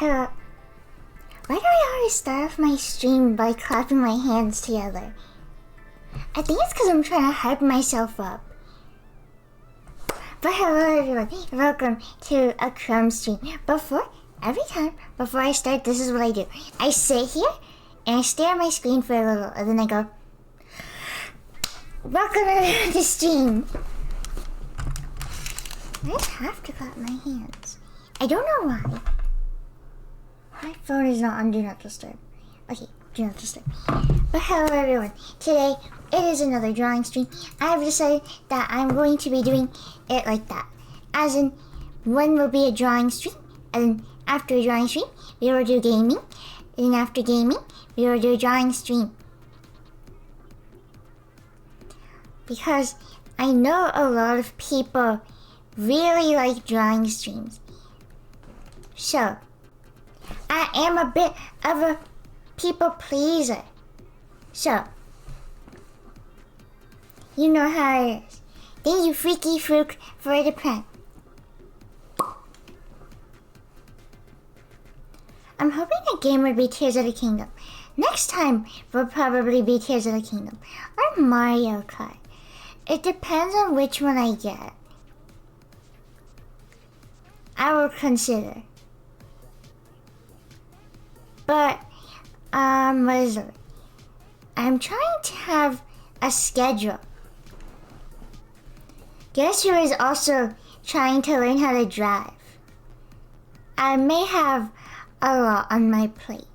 Hello. Why do I always start off my stream by clapping my hands together? I think it's because I'm trying to hype myself up. But hello everyone, welcome to a Chrome stream. Before I start, this is what I do. I sit here and I stare at my screen for a little, and then I go, welcome to the stream. I just have to clap my hands. I don't know why. My phone is not on Do Not Disturb. Okay, Do Not Disturb. But hello everyone. Today, it is another drawing stream. I've decided that I'm going to be doing it like that. As in, one will be a drawing stream, and then after a drawing stream, we will do gaming. And then after gaming, we will do a drawing stream. Because I know a lot of people really like drawing streams. So, I am a bit of a people pleaser. So, you know how it is. Thank you, Freaky Fruit, for the prank. I'm hoping the game would be Tears of the Kingdom. Next time will probably be Tears of the Kingdom or Mario Kart. It depends on which one I get. I will consider. But, what is it? I'm trying to have a schedule. Guess who is also trying to learn how to drive? I may have a lot on my plate,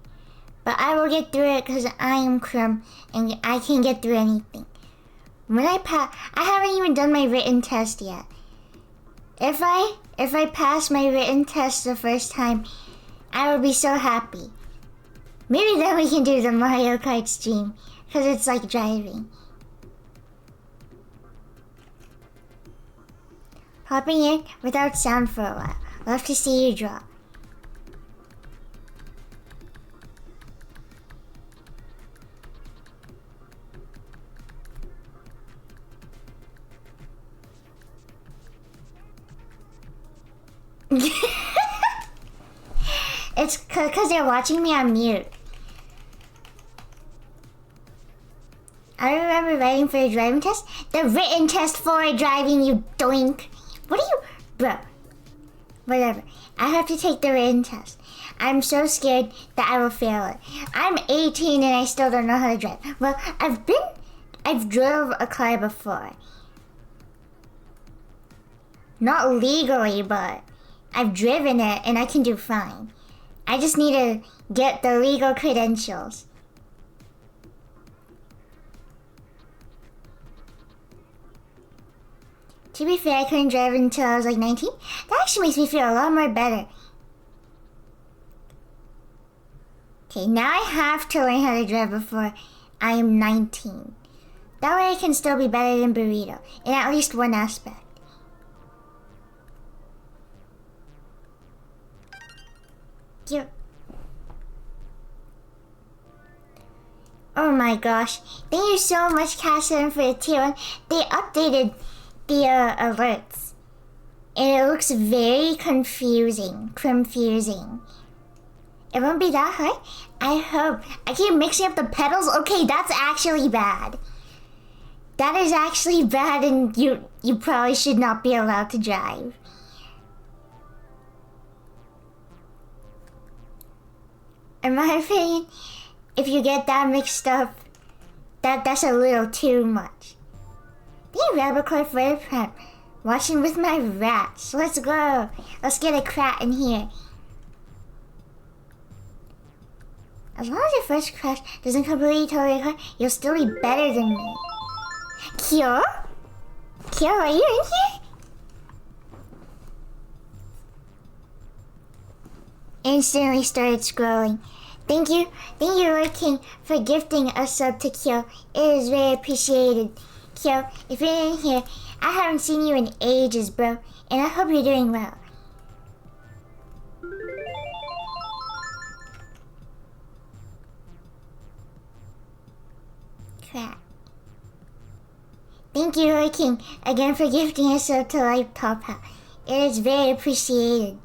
but I will get through it because I am Chrome and I can get through anything. When I haven't even done my written test yet. If I pass my written test the first time, I will be so happy. Maybe then we can do the Mario Kart stream, because it's like driving. Popping in without sound for a while. Love to see you draw. It's because they're watching me on mute. I remember writing for a driving test. The written test for driving, you doink. What are you... Bro. Whatever. I have to take the written test. I'm so scared that I will fail it. I'm 18 and I still don't know how to drive. Well, I've drove a car before. Not legally, but I've driven it and I can do fine. I just need to get the legal credentials. To be fair, I couldn't drive until I was like 19. That actually makes me feel a lot more better. Okay, now I have to learn how to drive before I am 19. That way I can still be better than Burrito, in at least one aspect. Cute. Oh my gosh. Thank you so much, Cassie, for the tier 1. They updated the alerts. And it looks very confusing. It won't be that hard. I hope. I keep mixing up the pedals. Okay, that's actually bad. That is actually bad, and you probably should not be allowed to drive. In my opinion, if you get that mixed up, that's a little too much. The rabbit core for the prep. Watching with my rats. Let's go. Let's get a cat in here. As long as your first crash doesn't completely total your car, you'll still be better than me. Kyo? Kyo, are you in here? Instantly started scrolling. Thank you, Lord King, for gifting a sub to Kyo. It is very appreciated. Kyo, if you're in here, I haven't seen you in ages, bro, and I hope you're doing well. Crap. Thank you, Lord King, again for gifting a sub to Life Top Hat. It is very appreciated.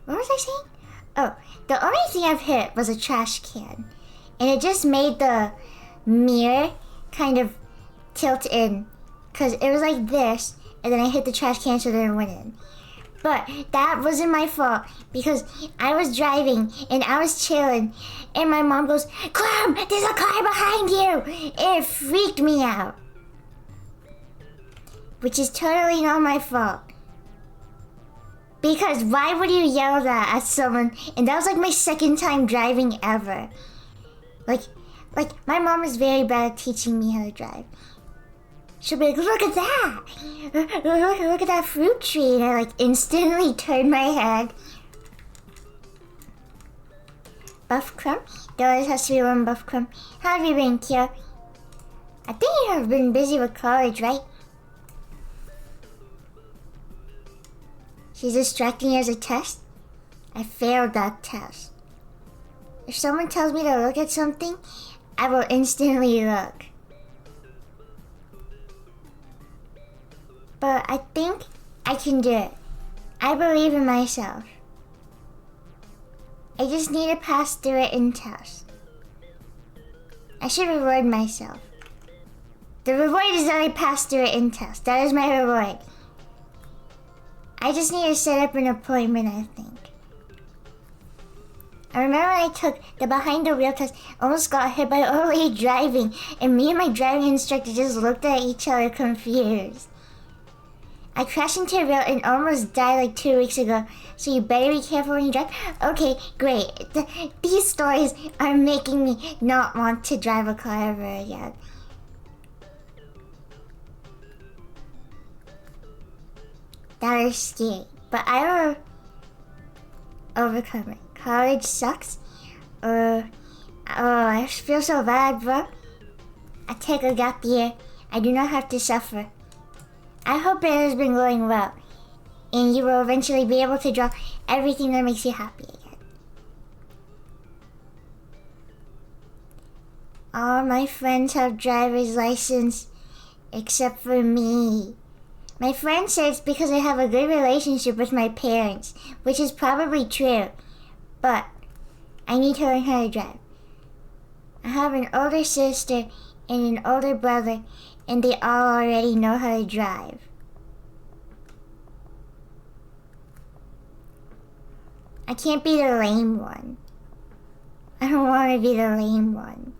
What was I saying? Oh, the only thing I've hit was a trash can. And it just made the mirror kind of tilt in. Because it was like this, and then I hit the trash can so then it went in. But that wasn't my fault because I was driving and I was chilling and my mom goes, Clem, there's a car behind you! And it freaked me out. Which is totally not my fault. Because why would you yell that at someone? And that was like my second time driving ever. Like my mom is very bad at teaching me how to drive. She'll be like, look at that! Look at that fruit tree! And I like instantly turn my head. Buff Crumb? There always has to be one Buff Crumb. How have you been, Kia? I think you have been busy with college, right? She's distracting as a test? I failed that test. If someone tells me to look at something, I will instantly look. But I think I can do it. I believe in myself. I just need to pass through it in tests. I should reward myself. The reward is that I pass through it in tests. That is my reward. I just need to set up an appointment, I think. I remember when I took the behind the wheel test, almost got hit by early driving, and me and my driving instructor just looked at each other confused. I crashed into a rail and almost died like 2 weeks ago, so you better be careful when you drive. Okay, great. These stories are making me not want to drive a car ever again. That is scary, but I will overcome it. College sucks. I feel so bad, bro. I take a gap year. I do not have to suffer. I hope it has been going well, and you will eventually be able to draw everything that makes you happy again. All my friends have driver's license, except for me. My friend says it's because I have a good relationship with my parents, which is probably true, but I need to learn how to drive. I have an older sister and an older brother, and they all already know how to drive. I can't be the lame one. I don't want to be the lame one.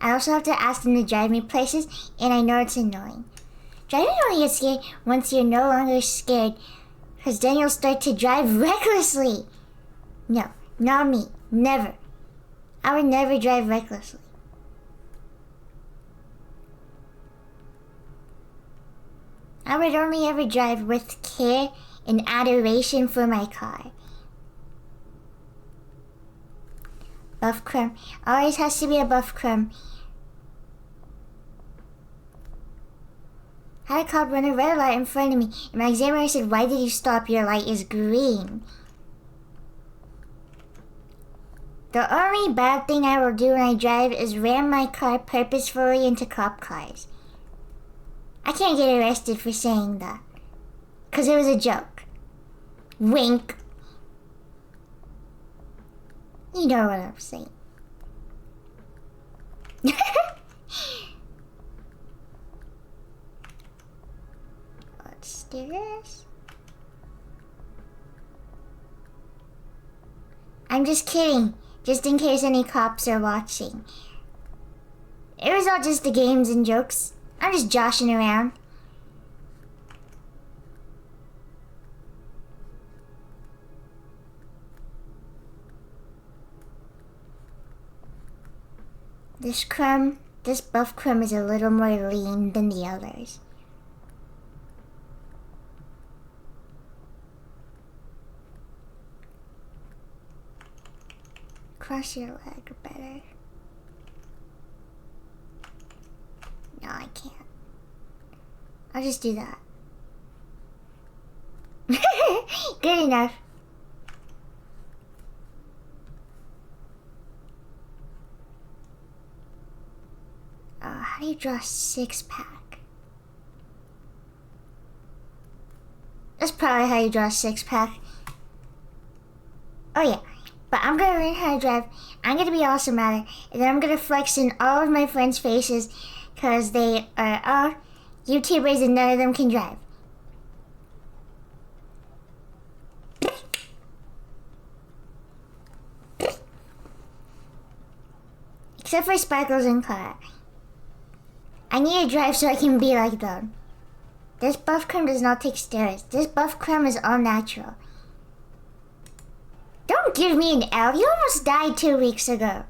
I also have to ask them to drive me places, and I know it's annoying. Driving only gets scary once you're no longer scared, because then you'll start to drive recklessly. No, not me. Never. I would never drive recklessly. I would only ever drive with care and adoration for my car. Buff Crumb. Always has to be a Buff Crumb. Had a cop run a red light in front of me, and my examiner said, why did you stop? Your light is green. The only bad thing I will do when I drive is ram my car purposefully into cop cars. I can't get arrested for saying that, 'cause it was a joke. Wink. You know what I'm saying. Let's do this. I'm just kidding, just in case any cops are watching. It was all just the games and jokes. I'm just joshing around. This Buff Crumb is a little more lean than the others. Cross your leg better. No, I can't. I'll just do that. Good enough. How do you draw a 6-pack? That's probably how you draw a 6-pack. Oh yeah, but I'm gonna learn how to drive. I'm gonna be awesome at it, and then I'm gonna flex in all of my friends' faces, cause they are all YouTubers and none of them can drive. Except for Sparkles and Clara. I need to drive so I can be like them. This buff creme does not take steroids. This buff creme is all natural. Don't give me an L. You almost died 2 weeks ago.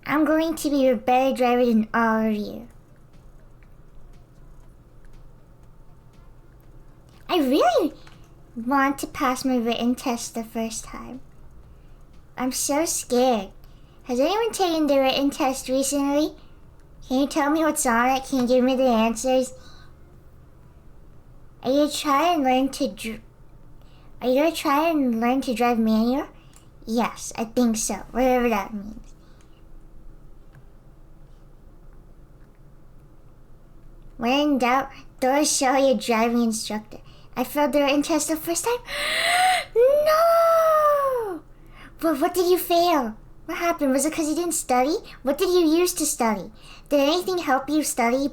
I'm going to be a better driver than all of you. I really want to pass my written test the first time. I'm so scared. Has anyone taken the written test recently? Can you tell me what's on it? Can you give me the answers? Are you gonna try and learn to drive manual? Yes, I think so. Whatever that means. When in doubt, don't show your driving instructor. I failed the written test the first time. No! But what did you fail? What happened? Was it because you didn't study? What did you use to study? Did anything help you study?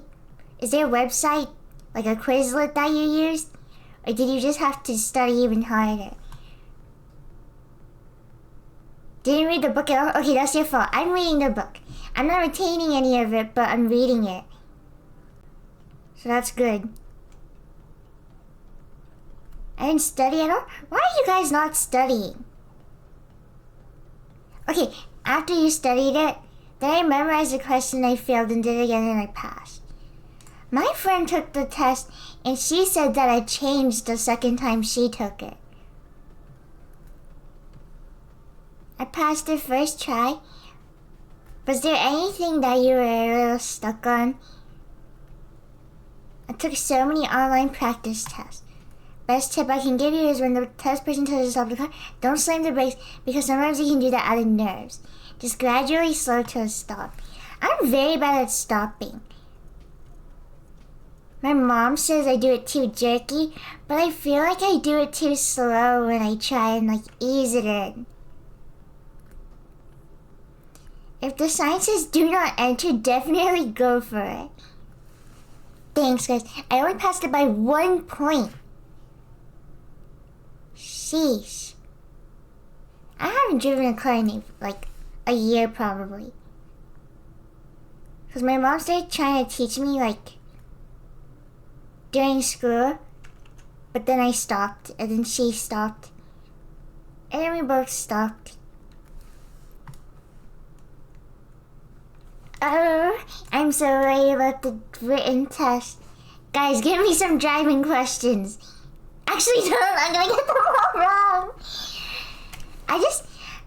Is there a website, like a Quizlet that you used? Or did you just have to study even harder? Didn't read the book at all? Okay, that's your fault. I'm reading the book. I'm not retaining any of it, but I'm reading it. So that's good. I didn't study at all? Why are you guys not studying? Okay, after you studied it, then I memorized the question I failed and did it again and I passed. My friend took the test and she said that I changed the second time she took it. I passed the first try. Was there anything that you were a little stuck on? I took so many online practice tests. Best tip I can give you is when the test person tells you to stop the car, don't slam the brakes because sometimes you can do that out of nerves. Just gradually slow to a stop. I'm very bad at stopping. My mom says I do it too jerky, but I feel like I do it too slow when I try and ease it in. If the sign says do not enter, definitely go for it. Thanks guys, I only passed it by 1 point. Sheesh. I haven't driven a car in a year probably. Because my mom started trying to teach me during school. But then I stopped and then she stopped. And then we both stopped. Oh, I'm so worried about the written test. Guys, give me some driving questions. Actually, no, I'm gonna get them all wrong.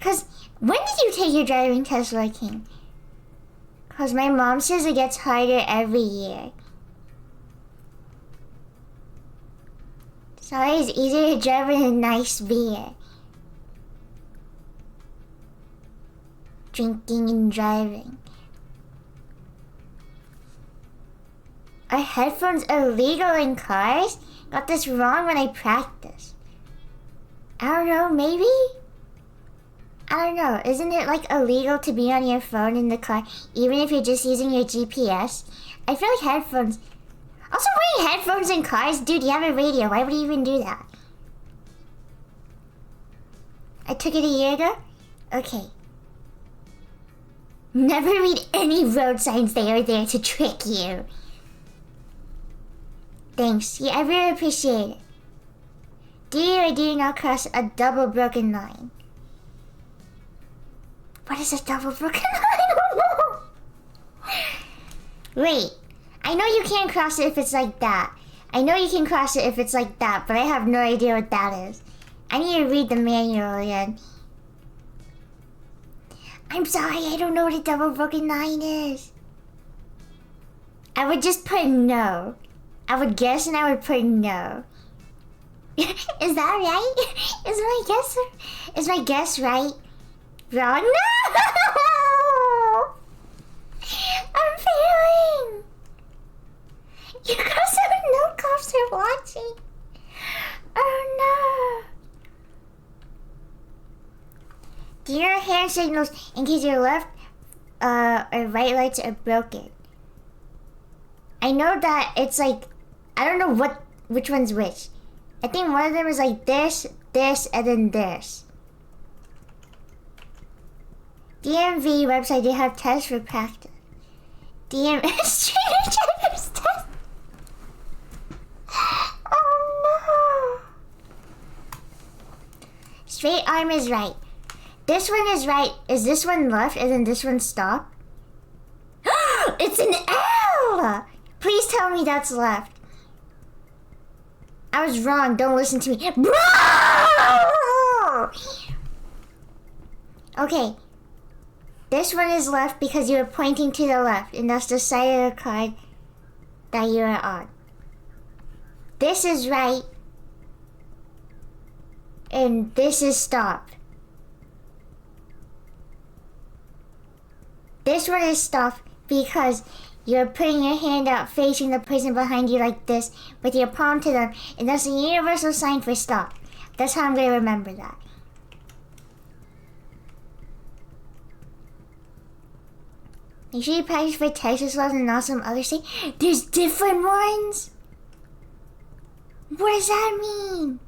Cause when did you take your driving test working? Cause my mom says it gets harder every year. It's always easier to drive with a nice beer. Drinking and driving. Are headphones illegal in cars? Got this wrong when I practiced. I don't know, maybe? I don't know. Isn't it illegal to be on your phone in the car even if you're just using your GPS? I feel like headphones... Also wearing headphones in cars? Dude, you have a radio. Why would you even do that? I took it a year ago? Okay. Never read any road signs. They are there to trick you. Thanks. Yeah, I really appreciate it. Do you or do you not cross a double broken line? What is a double broken line? I don't know. Wait. I know you can't cross it if it's like that. I know you can cross it if it's like that, but I have no idea what that is. I need to read the manual again. I'm sorry, I don't know what a double broken line is. I would just put no. I would guess and I would put no. Is that right? Is my guess right? Wrong? No! I'm failing! You guys have no cops are watching. turn signals in case your left or right lights are broken. I know that it's like, I don't know which one's which. I think one of them is like this, and then this. DMV website, they have tests for practice. Straight drivers test. Oh no. Straight arm is right. This one is right. Is this one left and then this one stop? It's an L! Please tell me that's left. I was wrong. Don't listen to me. Okay. This one is left because you were pointing to the left, and that's the side of the card that you are on. This is right, and this is stop. This one is stop because you're putting your hand out facing the person behind you like this with your palm to them, and that's the universal sign for stop. That's how I'm going to remember that. Make sure you practice for Texas laws and not some other state. There's different ones? What does that mean?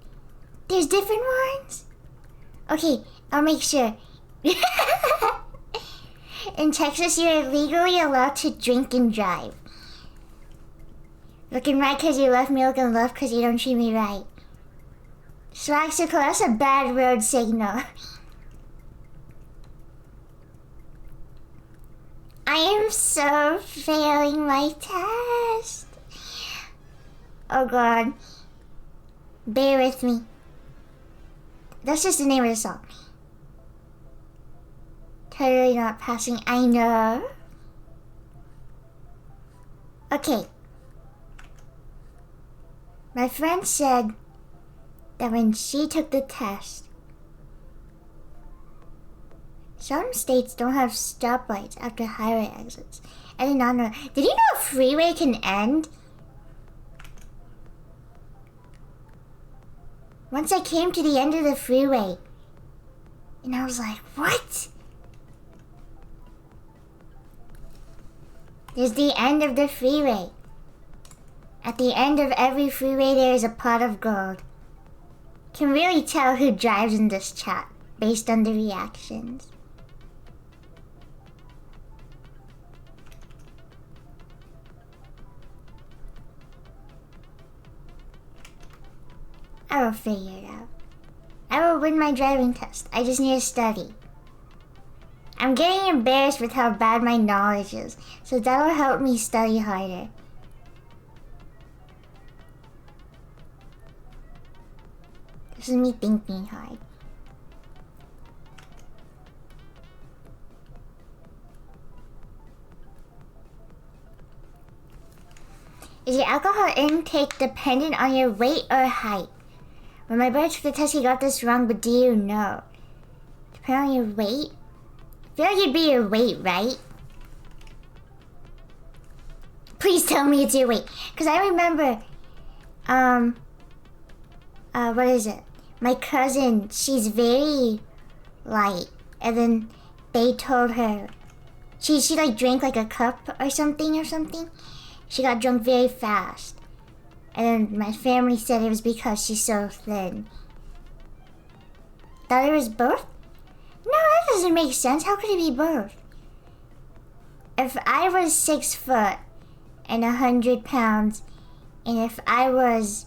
There's different ones? Okay, I'll make sure. In Texas, you're legally allowed to drink and drive. Looking right because you left me, looking left because you don't treat me right. Swaxical, that's a bad road signal. I am so failing my test. Oh God. Bear with me. That's just the name of the song. Totally not passing, I know. Okay. My friend said that when she took the test, some states don't have stoplights after highway exits. I did not know. Did you know a freeway can end? Once I came to the end of the freeway, and I was like, what? There's the end of the freeway. At the end of every freeway, there is a pot of gold. Can really tell who drives in this chat based on the reactions. I will figure it out. I will win my driving test. I just need to study. I'm getting embarrassed with how bad my knowledge is, so that'll help me study harder. This is me thinking hard. Is your alcohol intake dependent on your weight or height? When my brother took the test, he got this wrong, but do you know? Depending on your weight? I feel like it'd be your weight, right? Please tell me it's your weight. Because I remember, what is it? My cousin, she's very light. And then they told her, she like drank like a cup or something. She got drunk very fast. And then my family said it was because she's so thin. Thought it was both? No, that doesn't make sense. How could it be both? If I was 6 foot and 100 pounds, and if I was,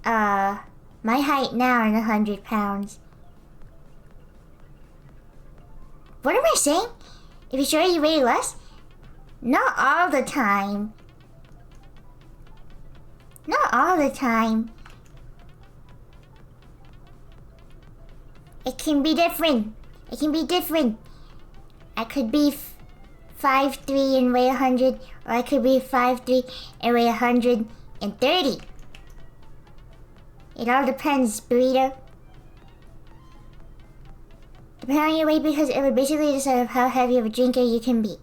my height now and 100 pounds. What am I saying? If you're sure you weigh less? Not all the time. Not all the time. It can be different. It can be different. I could be 5'3" and weigh 100, or I could be 5'3" and weigh 130. It all depends, burrito. Depending on your weight, because it would basically decide how heavy of a drinker you can be.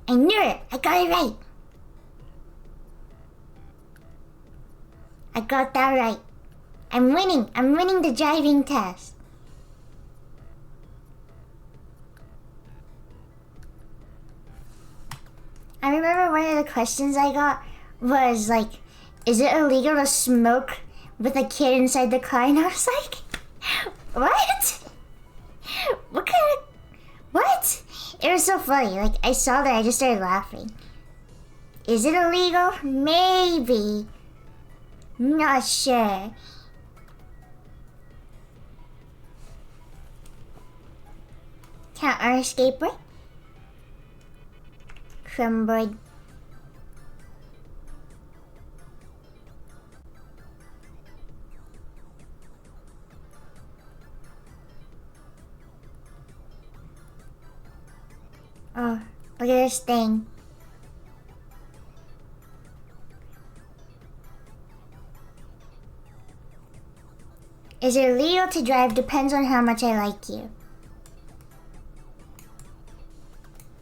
I knew it! I got it right! I got that right. I'm winning the driving test. one of the questions I got was like, is it illegal to smoke with a kid inside the car? And I was like, what? What kind of... What? It was so funny. Like, I saw that, I just started laughing. Is it illegal? Maybe. Not sure. Count on a skateboard. Crumboard. Oh, look at this thing. Is it illegal to drive? Depends on how much I like you.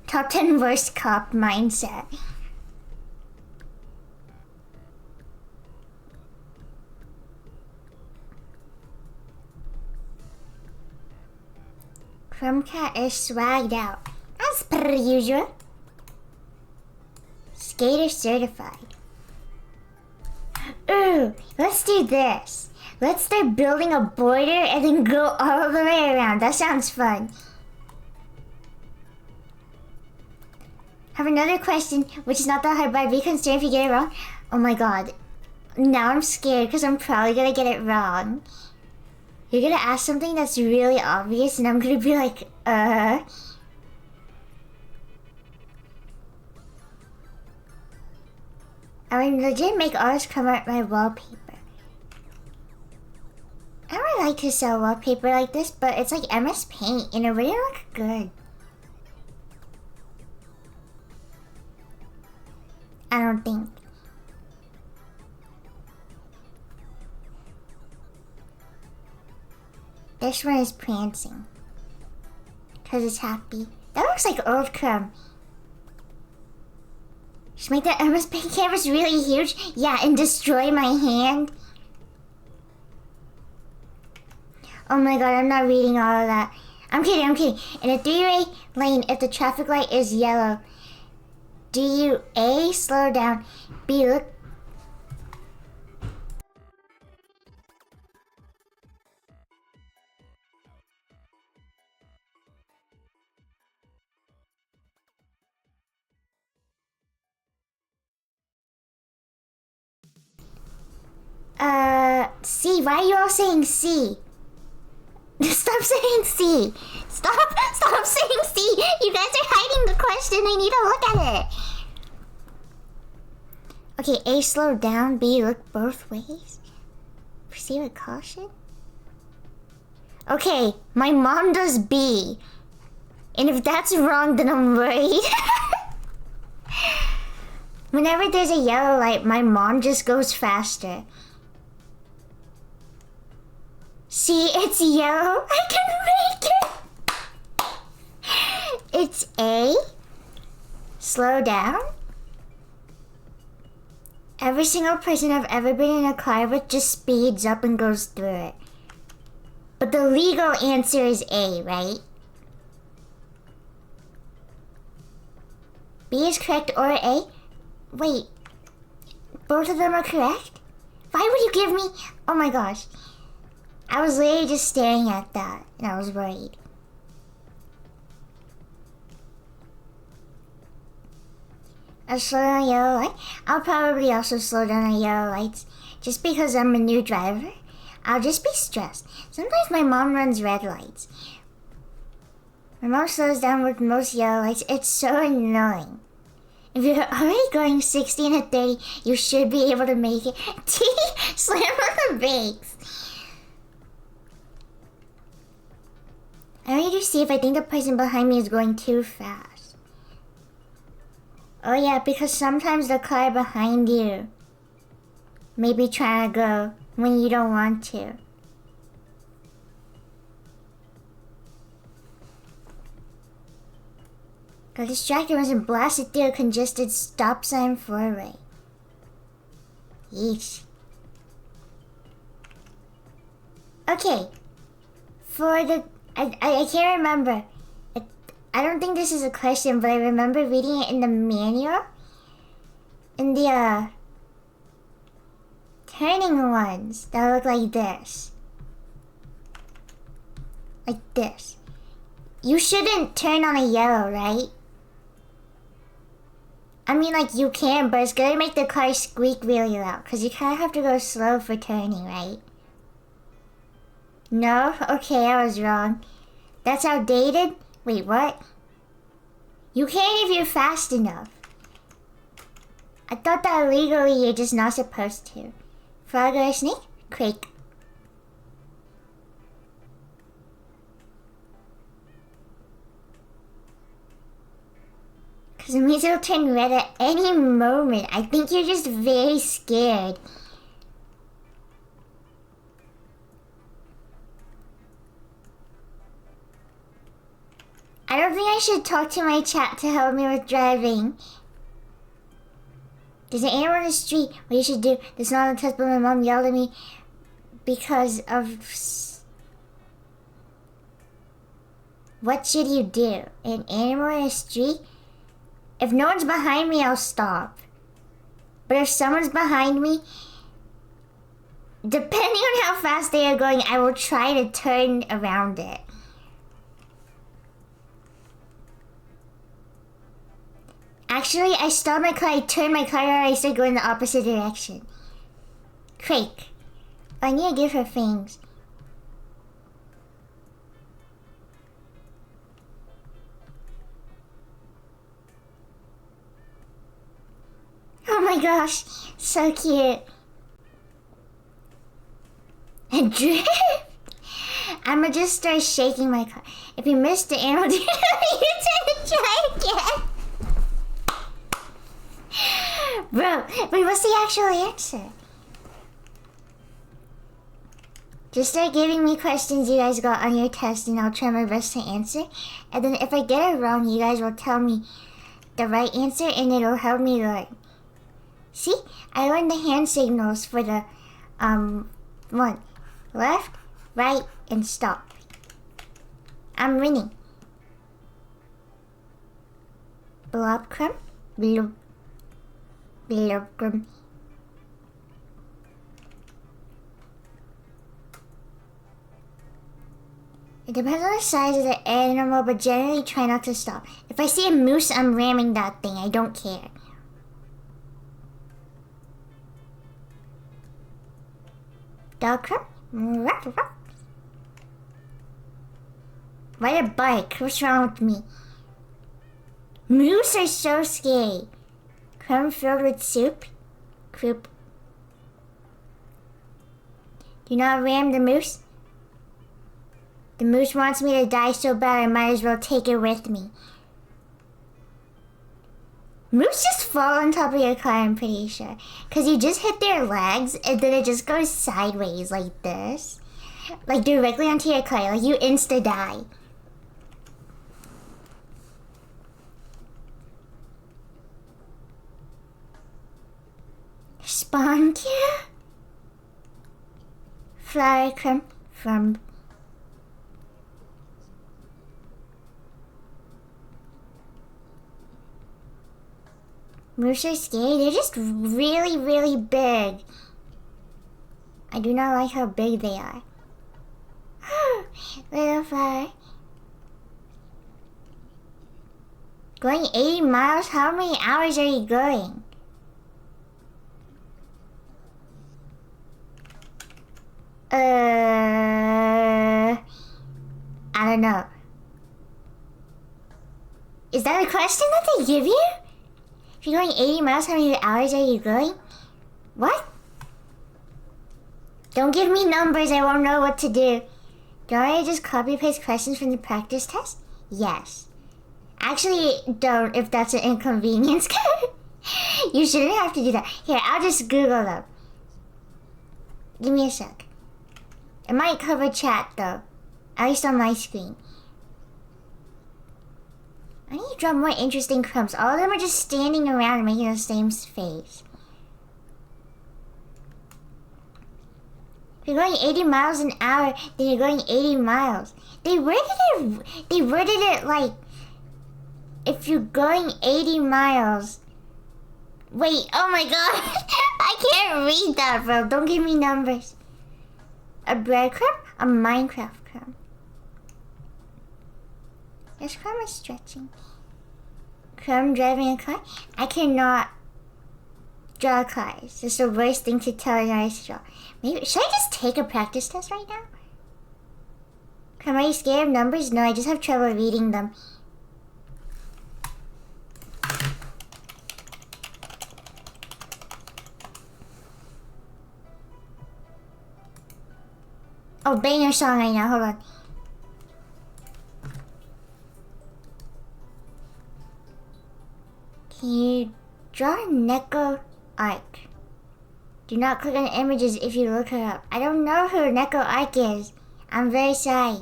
Top 10 worst cop mindset. Chromcat is swagged out. As per usual. Skater certified. Ooh, let's do this. Let's start building a border and then go all the way around. That sounds fun. Have another question, which is not that hard, but I'd be concerned if you get it wrong. Oh my god. Now I'm scared because I'm probably gonna get it wrong. You're gonna ask something that's really obvious and I'm gonna be like, I mean, legit make artists come out my wallpaper. I would like to sell wallpaper like this, but it's like MS Paint and it wouldn't look good. I don't think. This one is prancing. Cause it's happy. That looks like old crumb. Just make that MS Paint canvas really huge. Yeah, and destroy my hand. Oh my god, I'm not reading all of that. I'm kidding, I'm kidding. In a three-way lane, if the traffic light is yellow, do you A, slow down, B, look... C, why are you all saying C? Stop saying C. Stop saying C. You guys are hiding the question. I need to look at it. Okay, A, slow down. B, look both ways. Proceed with caution. Okay, my mom does B. And if that's wrong, then I'm worried. Whenever there's a yellow light, my mom just goes faster. See, it's yellow. I can make it. It's A. Slow down. Every single person I've ever been in a car with just speeds up and goes through it. But the legal answer is A, right? B is correct or A? Wait. Both of them are correct? Why would you give me... Oh my gosh. I was literally just staring at that, and I was worried. I'll slow down yellow light. I'll probably also slow down on yellow lights. Just because I'm a new driver, I'll just be stressed. Sometimes my mom runs red lights. My mom slows down with most yellow lights. It's so annoying. If you're already going 60 and a 30, you should be able to make it. T, slam on the brakes. I need to see if I think the person behind me is going too fast. Oh yeah, because sometimes the car behind you may be trying to go when you don't want to. Got distracted and blasted through a congested stop sign four-way. Yeesh. Okay. For the... I can't remember. I don't think this is a question, but I remember reading it in the manual. in the turning ones that look like this. Like this. You shouldn't turn on a yellow, right? I mean, like, you can, but it's gonna make the car squeak really loud, because you kind of have to go slow for turning, right? No? Okay, I was wrong. That's outdated? Wait, what? You can if you're fast enough. I thought that legally you're just not supposed to. Frog or a snake? Quake. Because it means it'll turn red at any moment. I think you're just very scared. I don't think I should talk to my chat to help me with driving. There's an animal in the street. What you should do? That's not a test, but my mom yelled at me because of... What should you do? An animal in the street? If no one's behind me, I'll stop. But if someone's behind me, depending on how fast they are going, I will try to turn around it. Actually, I stopped my car, I turned my car around, I started going the opposite direction. Quake. I need to give her things. Oh my gosh, so cute. And drift. I'ma just start shaking my car. If you missed the animal, you turn and try again. Bro, wait, what's the actual answer? Just start giving me questions you guys got on your test and I'll try my best to answer. And then if I get it wrong, you guys will tell me the right answer and it'll help me learn. See? I learned the hand signals for the, one. Left, right, and stop. I'm winning. Blobcrum? Blob. Blobcrum. It depends on the size of the animal, but generally try not to stop. If I see a moose, I'm ramming that thing. I don't care. Dogcrum? Why a bike? What's wrong with me? Moose are so scary. Crumb filled with soup? Croup. Do not ram the moose? The moose wants me to die so bad I might as well take it with me. Moose just fall on top of your car, I'm pretty sure. Because you just hit their legs and then it just goes sideways like this. Like directly onto your car, like you insta-die. Spawn kill? Flower crumb from... Moose are scary. They're just really, really big. I do not like how big they are. Little flower. Going 80 miles? How many hours are you going? I don't know. Is that a question that they give you? If you're going 80 miles, how many hours are you going? What? Don't give me numbers, I won't know what to do. Do I just copy paste questions from the practice test? Yes. Actually, don't if that's an inconvenience. You shouldn't have to do that. Here, I'll just Google them. Give me a sec. It might cover chat though. At least on my screen. I need to draw more interesting crumbs. All of them are just standing around and making the same face. If you're going 80 miles an hour, then you're going 80 miles. They worded it like, if you're going 80 miles, Wait, oh my god. I can't read that, bro. Don't give me numbers. A breadcrumb? A Minecraft crumb. This crumb is stretching. Crumb driving a car? I cannot draw cars. It's the worst thing to tell an artist to draw. Maybe, should I just take a practice test right now? Crumb, are you scared of numbers? No, I just have trouble reading them. Oh, banger song right now. Hold on. Can you draw a Neko Arc? Do not click on images if you look her up. I don't know who Neko Arc is. I'm very shy.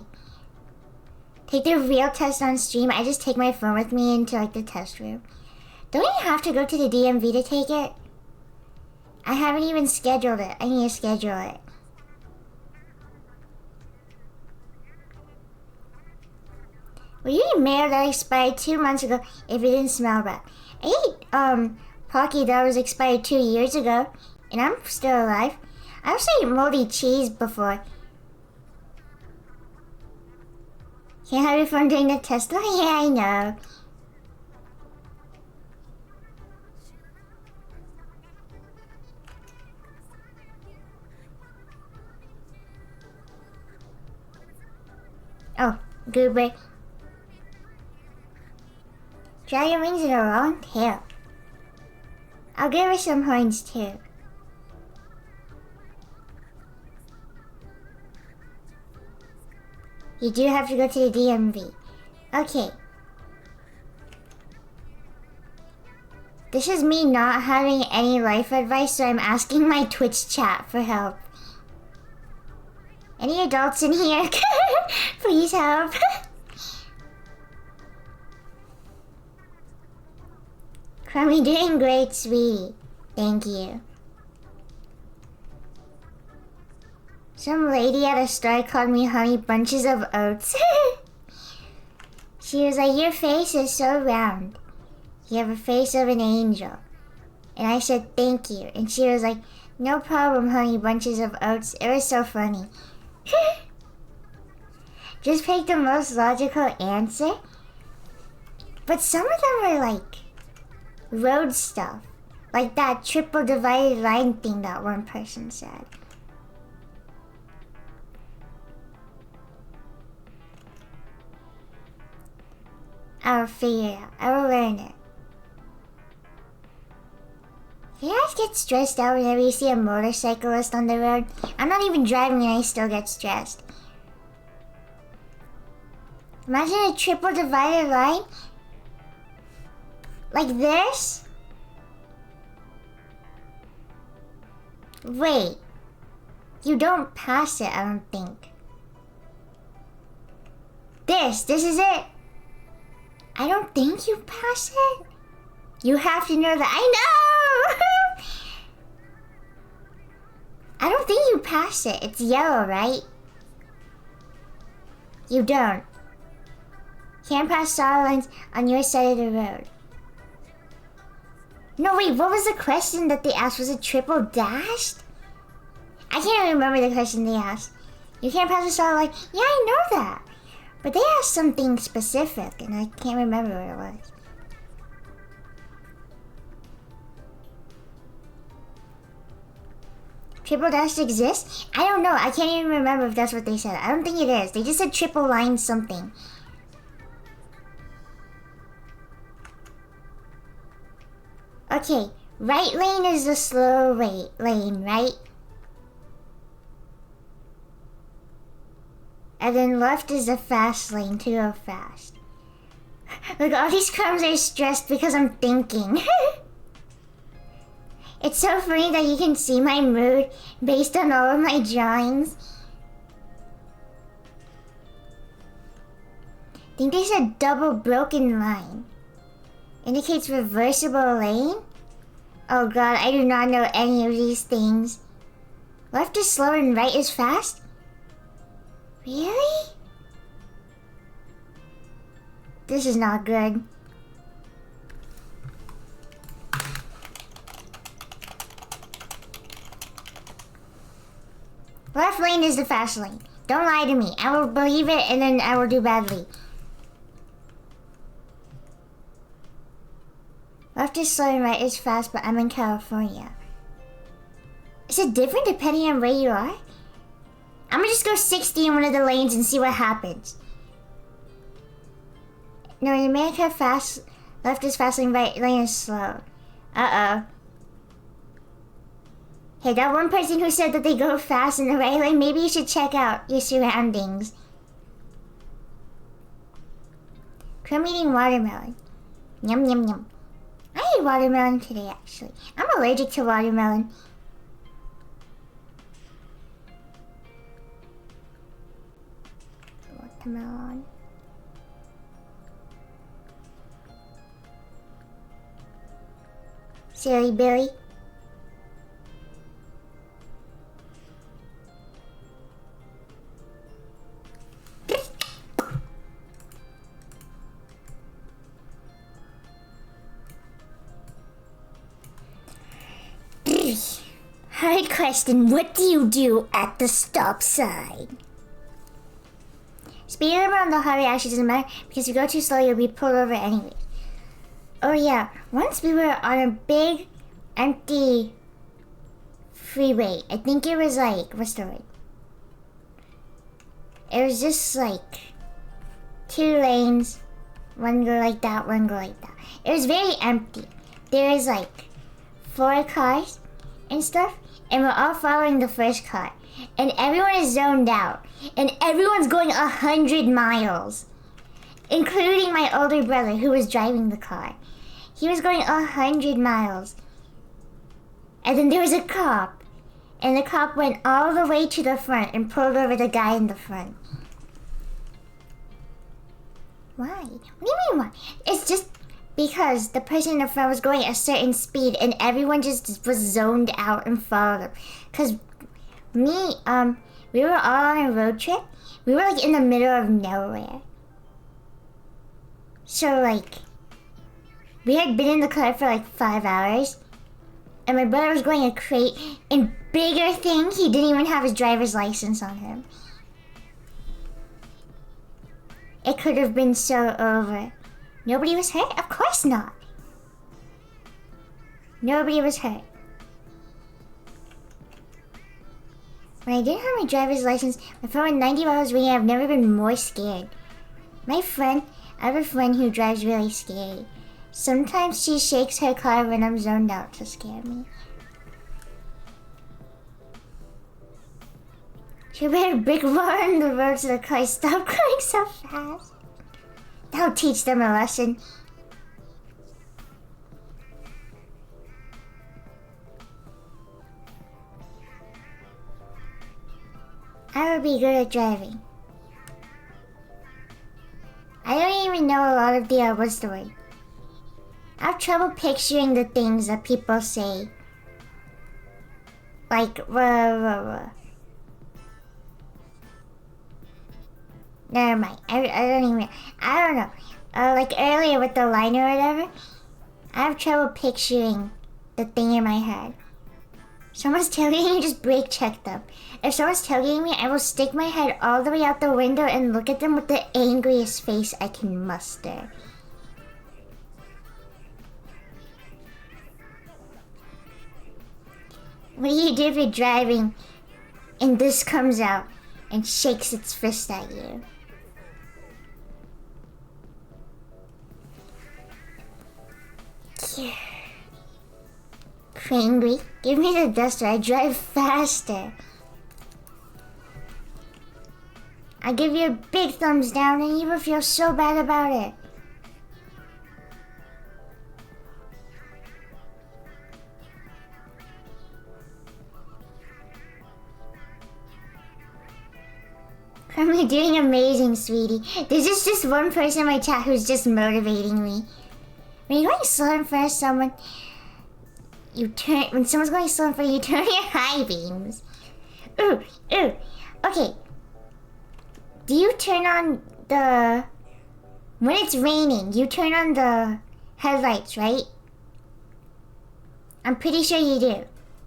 Take the real test on stream. I just take my phone with me into like the test room. Don't you have to go to the DMV to take it? I haven't even scheduled it. I need to schedule it. Well, you eat mayo that expired 2 months ago if it didn't smell bad. I ate Pocky that was expired 2 years ago, and I'm still alive. I also ate moldy cheese before. Can't have your phone during the test? Oh, yeah, I know. Oh, goober. Dragon wings and a long tail. I'll give her some horns too. You do have to go to the DMV. Okay. This is me not having any life advice, so I'm asking my Twitch chat for help. Any adults in here? Please help. Crummy, doing great, sweetie. Thank you. Some lady at a store called me honey bunches of oats. She was like, your face is so round. You have a face of an angel. And I said, thank you. And she was like, no problem, honey bunches of oats. It was so funny. Just pick the most logical answer. But some of them were like road stuff. Like that triple divided line thing that one person said. I will figure it out. I will learn it. You guys get stressed out whenever you see a motorcyclist on the road? I'm not even driving and I still get stressed. Imagine a triple divided line. Like this? Wait. You don't pass it, I don't think. This is it. I don't think you pass it. You have to know that. I know! I don't think you pass it. It's yellow, right? You don't. Can't pass solid lines on your side of the road. No, wait, what was the question that they asked? Was it triple dashed? I can't remember the question they asked. You can't pass a solid line. Yeah, I know that. But they asked something specific, and I can't remember what it was. Triple dash exists? I don't know. I can't even remember if that's what they said. I don't think it is. They just said triple line something. Okay, right lane is the slow lane, right? And then left is the fast lane to go fast. Look, all these crumbs are stressed because I'm thinking. It's so funny that you can see my mood based on all of my drawings. I think they said double broken line. Indicates reversible lane? Oh god, I do not know any of these things. Left is slow and right is fast? Really? This is not good. Left lane is the fast lane. Don't lie to me. I will believe it and then I will do badly. Left is slow and right is fast, but I'm in California. Is it different depending on where you are? I'm gonna just go 60 in one of the lanes and see what happens. No, in America, fast left is fast lane, right lane is slow. Uh-oh. Hey, that one person who said that they go fast in the right lane, maybe you should check out your surroundings. I'm eating watermelon. Yum, yum, yum. I ate watermelon today, actually. I'm allergic to watermelon. Watermelon. Silly Billy. Hard question, what do you do at the stop sign? Speed limit on the highway actually doesn't matter because if you go too slow, you'll be pulled over anyway. Oh yeah, once we were on a big, empty freeway. I think it was like, what's the word? It was just like 2 lanes. One go like that, one go like that. It was very empty. There was like 4 cars and stuff. And we're all following the first car. And everyone is zoned out. And everyone's going 100 miles. Including my older brother who was driving the car. He was going 100 miles. And then there was a cop. And the cop went all the way to the front and pulled over the guy in the front. Why? What do you mean why? It's just because the person in the front was going a certain speed and everyone just was zoned out and followed him. Because we were all on a road trip. We were like in the middle of nowhere. So like, we had been in the car for like 5 hours. And my brother was going a crate. And bigger thing, he didn't even have his driver's license on him. It could have been so over. Nobody was hurt? Of course not. Nobody was hurt. When I didn't have my driver's license, my phone went 90 miles ringing. I've never been more scared. I have a friend who drives really scary. Sometimes she shakes her car when I'm zoned out to scare me. She made a big wall on the road so the car stopped going so fast. That'll teach them a lesson. I would be good at driving. I don't even know a lot of the, what's the word? I have trouble picturing the things that people say. Like, Never mind. I don't know. Like earlier with the line or whatever, I have trouble picturing the thing in my head. Someone's tailgating me, just brake check them. If someone's tailgating me, I will stick my head all the way out the window and look at them with the angriest face I can muster. What do you do if you're driving and this comes out and shakes its fist at you? Angry? Give me the duster. I drive faster. I give you a big thumbs down and you will feel so bad about it. I'm doing amazing, sweetie. There's just one person in my chat who's just motivating me. When you're going slow in front of someone, when someone's going slow in front of you, turn your high beams. Ooh. Okay. Do you turn on when it's raining, you turn on the headlights, right? I'm pretty sure you do.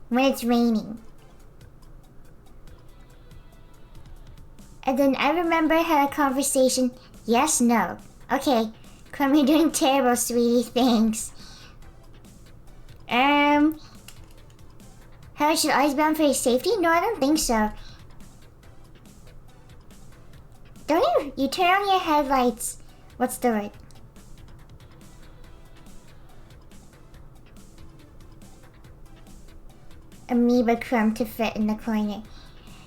When it's raining. And then I remember I had a conversation. Yes, no. Okay, Crumb, you're doing terrible, sweetie. Thanks. How should always be on for your safety? No, I don't think so. Don't you turn on your headlights. What's the word? Amoeba Crumb to fit in the corner.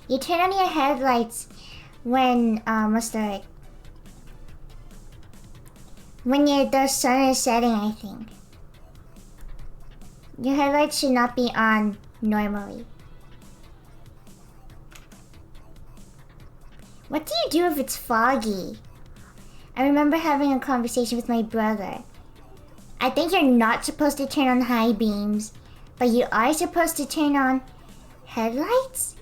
You turn on your headlights when, what's the word? When the sun is setting, I think. Your headlights should not be on normally. What do you do if it's foggy? I remember having a conversation with my brother. I think you're not supposed to turn on high beams, but you are supposed to turn on headlights?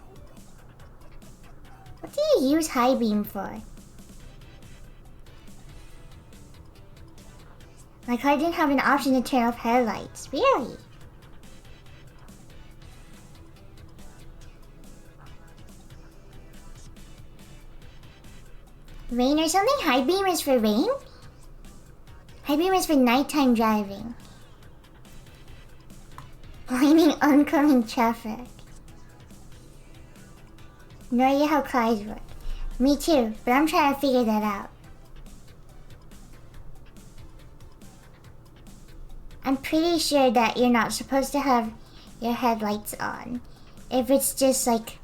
What do you use high beam for? Like, I didn't have an option to turn off headlights. Really? Rain or something? High beam is for rain? High beam is for nighttime driving. Blinding oncoming traffic. No idea how cars work. Me too, but I'm trying to figure that out. I'm pretty sure that you're not supposed to have your headlights on if it's just like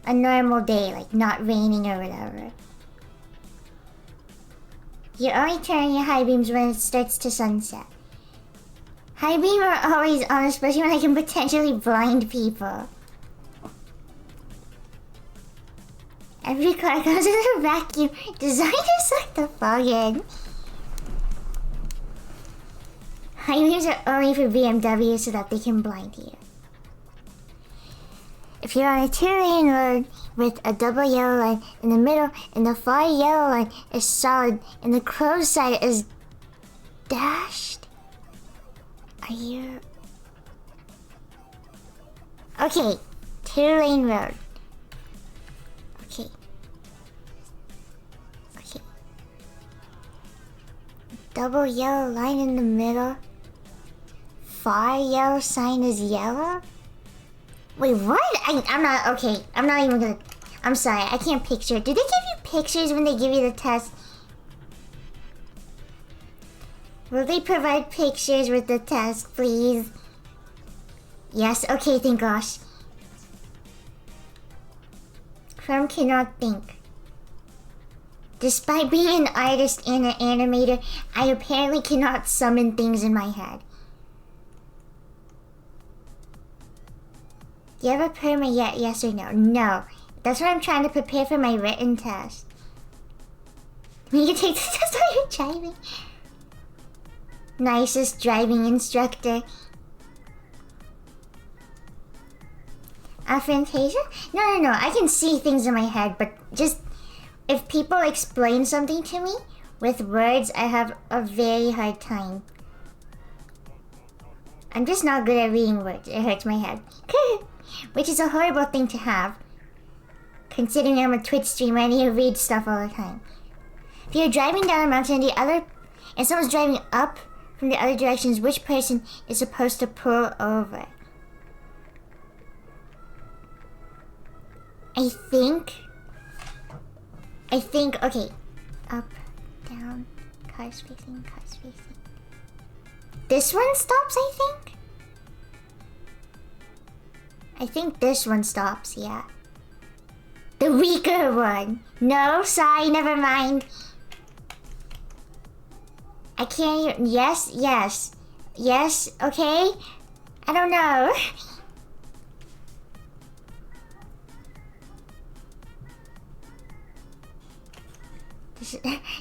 a normal day, like not raining or whatever. You only turn on your high beams when it starts to sunset. High beam are always on, especially when I can potentially blind people. Every car comes with a vacuum designed to suck the fog in. High beams are only for BMW so that they can blind you. If you're on a 2-lane road with a double yellow line in the middle and the far yellow line is solid and the closed side is dashed, are you... Okay, 2-lane road. Okay. Okay. Double yellow line in the middle. Far yellow sign is yellow? Wait, what? I'm not, okay. I'm not even gonna, I'm sorry, I can't picture. Do they give you pictures when they give you the test? Will they provide pictures with the test, please? Yes, okay, thank gosh. Crumb cannot think. Despite being an artist and an animator, I apparently cannot summon things in my head. Do you have a permit yet? Yes or no? No. That's why I'm trying to prepare for my written test. Will you take the test while you're driving? Nicest driving instructor. Fantasia? No. I can see things in my head, but just... if people explain something to me with words, I have a very hard time. I'm just not good at reading words. It hurts my head. Which is a horrible thing to have, considering I'm a Twitch streamer and you read stuff all the time. If you're driving down a mountain and someone's driving up from the other directions, which person is supposed to pull over? I think, okay. Up, down, cars facing. This one stops, I think? I think this one stops, yeah. The weaker one. No, sorry, never mind. I can't even... Yes, okay? I don't know.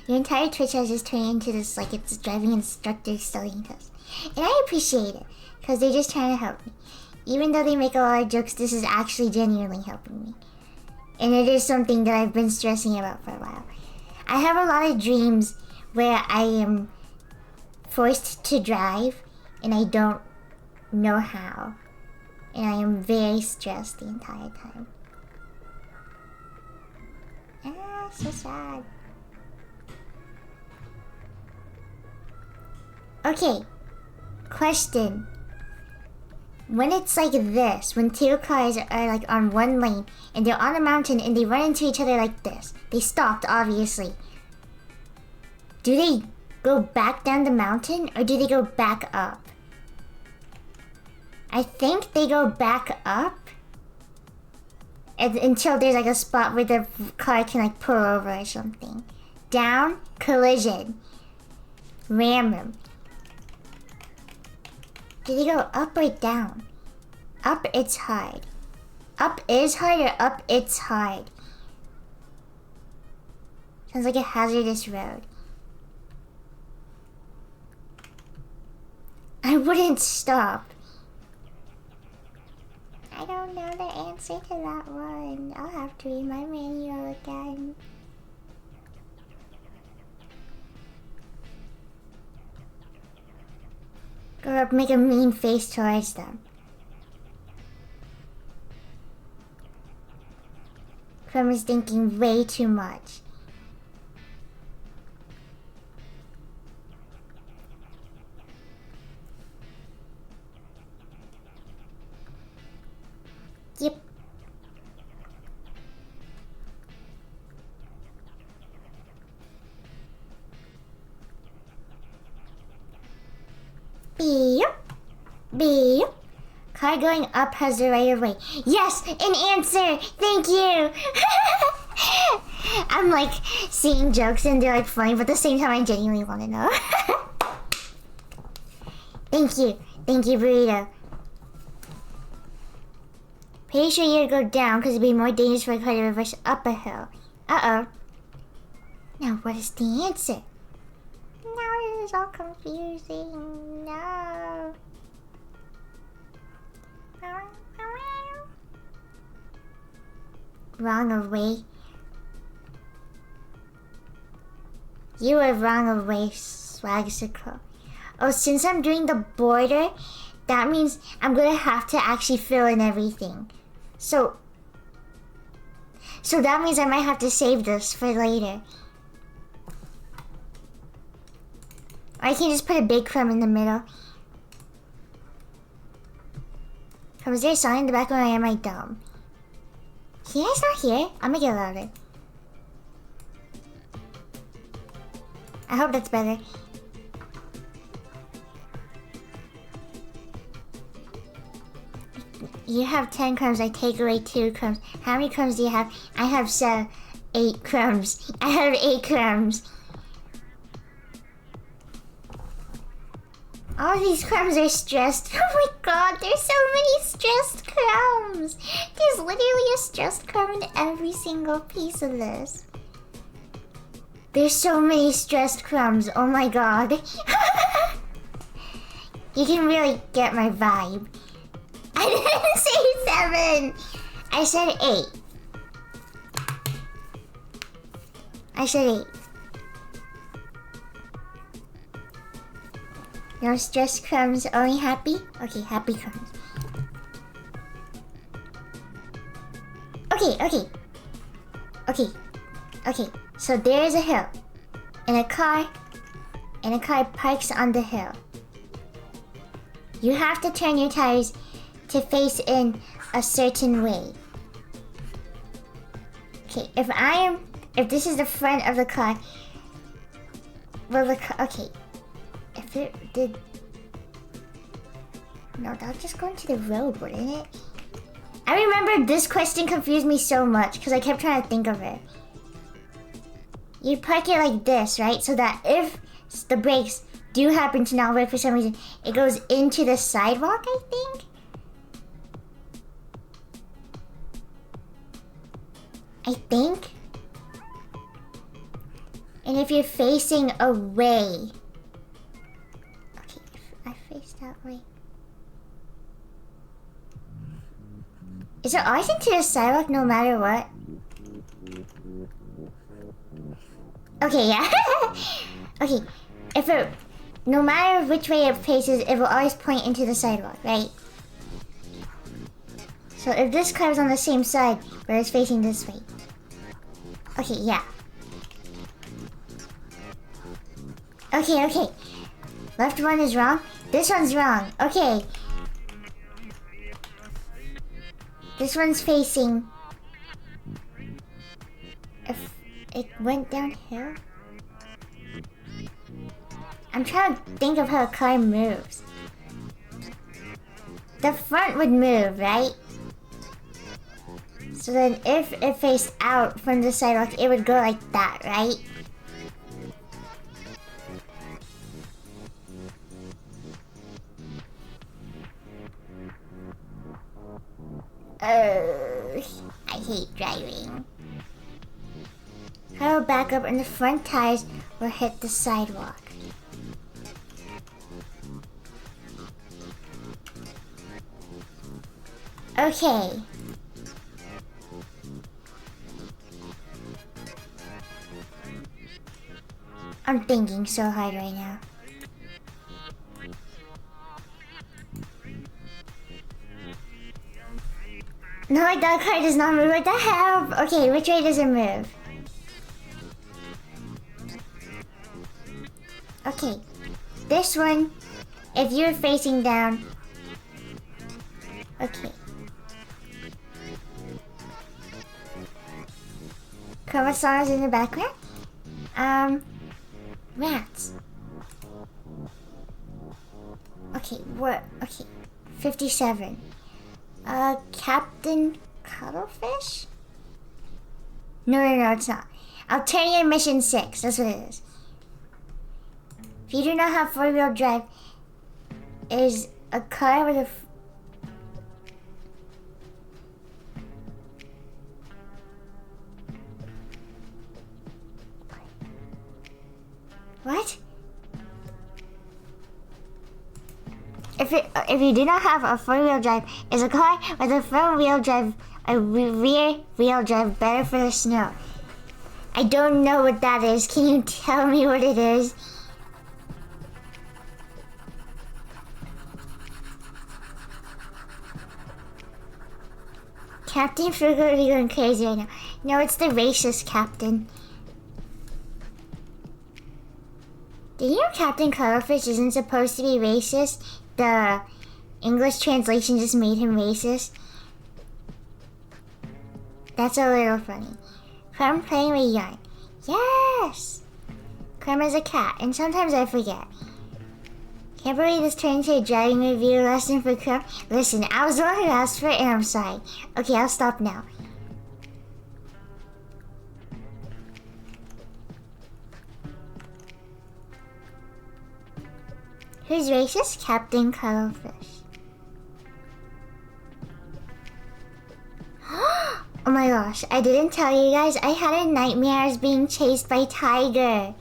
Your entire Twitch has just turned into this, like, it's a driving instructor studying test. And I appreciate it, because they're just trying to help me. Even though they make a lot of jokes, this is actually genuinely helping me. And it is something that I've been stressing about for a while. I have a lot of dreams where I am forced to drive and I don't know how. And I am very stressed the entire time. So sad. Okay. Question. When it's like this, when two cars are like on one lane and they're on a mountain and they run into each other like this, they stopped obviously. Do they go back down the mountain or do they go back up? I think they go back up until there's like a spot where the car can like pull over or something. Down, collision. Ram them. Do they go up or down? Up, it's hard. Up is hard or up, it's hard? Sounds like a hazardous road. I wouldn't stop. I don't know the answer to that one. I'll have to read my manual again. Go up, make a mean face towards them. Crumb is thinking way too much. Yep. Beep. Beep. Car going up has the right of way. Yes, an answer. Thank you. I'm like seeing jokes and they're like funny, but at the same time I genuinely want to know. Thank you. Thank you, Burrito. Pretty sure you'd go down because it'd be more dangerous for a car to reverse up a hill. Uh-oh. Now what is the answer? Now this is all confusing. No. Wrong of way. You are wrong of way, Swagsicle. Oh, since I'm doing the border, that means I'm gonna have to actually fill in everything. So that means I might have to save this for later. Or I can just put a big crumb in the middle. Is there a sign in the background or am I dumb? Yeah, it's not here. I'm gonna get louder. I hope that's better. You have 10 crumbs, I take away 2 crumbs. How many crumbs do you have? I have 8 crumbs. I have 8 crumbs. All these crumbs are stressed. Oh my god, there's so many stressed crumbs. There's literally a stressed crumb in every single piece of this. There's so many stressed crumbs. Oh my god. You can really get my vibe. I didn't say 7. I said 8. I said 8. No stress crumbs, only happy? Okay, happy crumbs. Okay. So there is a hill. And a car parks on the hill. You have to turn your tires to face in a certain way. Okay, if this is the front of the car, well, okay. If it did... No, that would just go into the road, wouldn't it? I remember this question confused me so much because I kept trying to think of it. You park it like this, right? So that if the brakes do happen to not work for some reason, it goes into the sidewalk, I think? And if you're facing away... Okay, if I face that way... Is it always into the sidewalk no matter what? Okay, yeah. Okay, if it... No matter which way it faces, it will always point into the sidewalk, right? So if this car is on the same side, where it's facing this way. Okay, yeah. Okay. Left one is wrong. This one's wrong. Okay. This one's facing... If it went downhill? I'm trying to think of how a car moves. The front would move, right? So then if it faced out from the sidewalk, it would go like that, right? I hate driving. I will back up and the front tires will hit the sidewalk. Okay. I'm thinking so hard right now. No, my dog car does not move. What the hell? Okay, which way does it move? Okay, this one, if you're facing down. Okay. Cover songs in the background. Rats. Okay, what? Okay, 57. Captain Cuttlefish? No, it's not. Alternative Mission 6, that's what it is. If you do not have four-wheel drive, is a car with a... What? If you do not have a four-wheel drive, is a car with a front-wheel drive, a rear-wheel drive better for the snow? I don't know what that is. Can you tell me what it is? Captain Frugal is going crazy right now. No, it's the racist captain. Did you know Captain Cuttlefish isn't supposed to be racist? The English translation just made him racist. That's a little funny. Crumb playing with yarn. Yes! Crumb is a cat, and sometimes I forget. Can't believe this turned into a driving review lesson for Crumb. Listen, I was the one who asked for it, and I'm sorry. Okay, I'll stop now. Who's racist? Captain Cuttlefish. Oh my gosh, I didn't tell you guys. I had a nightmare I was being chased by a tiger.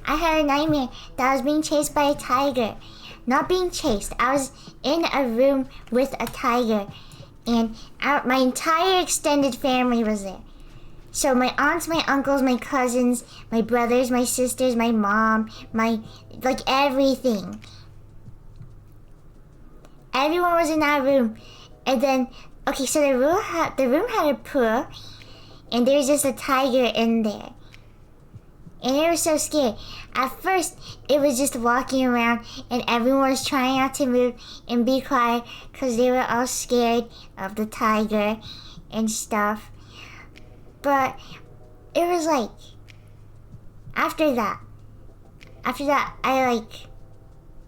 I had a nightmare that I was being chased by a tiger. Not being chased. I was in a room with a tiger. And my entire extended family was there. So my aunts, my uncles, my cousins, my brothers, my sisters, my mom, like everything. Everyone was in that room. And then, okay, so the room had a pool. And there was just a tiger in there. And it was so scary. At first, it was just walking around and everyone was trying not to move and be quiet because they were all scared of the tiger and stuff. But it was like, after that, I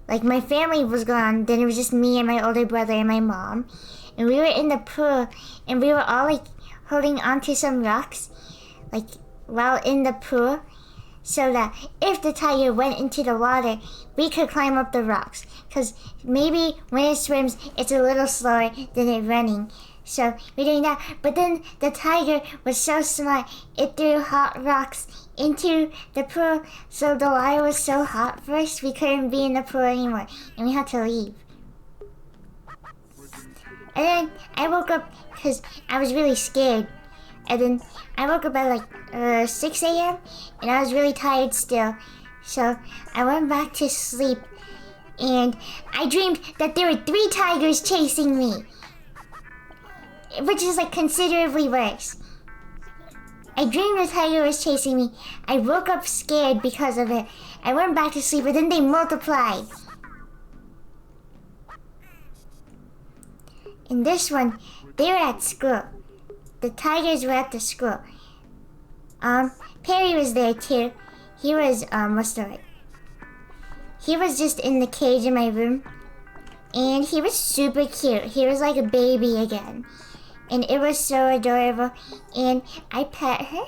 like my family was gone. Then it was just me and my older brother and my mom. And we were in the pool and we were all like holding onto some rocks, like while in the pool. So that if the tiger went into the water, we could climb up the rocks. Because maybe when it swims, it's a little slower than it running. So we're doing that. But then the tiger was so smart, it threw hot rocks into the pool. So the water was so hot for us, we couldn't be in the pool anymore. And we had to leave. And then I woke up because I was really scared. And then I woke up at like 6 a.m. and I was really tired still. So I went back to sleep and I dreamed that there were 3 tigers chasing me. Which is like considerably worse. I dreamed the tiger was chasing me. I woke up scared because of it. I went back to sleep, but then they multiplied. In this one, they were at school. The tigers were at the school. Perry was there too. He was, what's the word? He was just in the cage in my room. And he was super cute. He was like a baby again. And it was so adorable. And I pet him.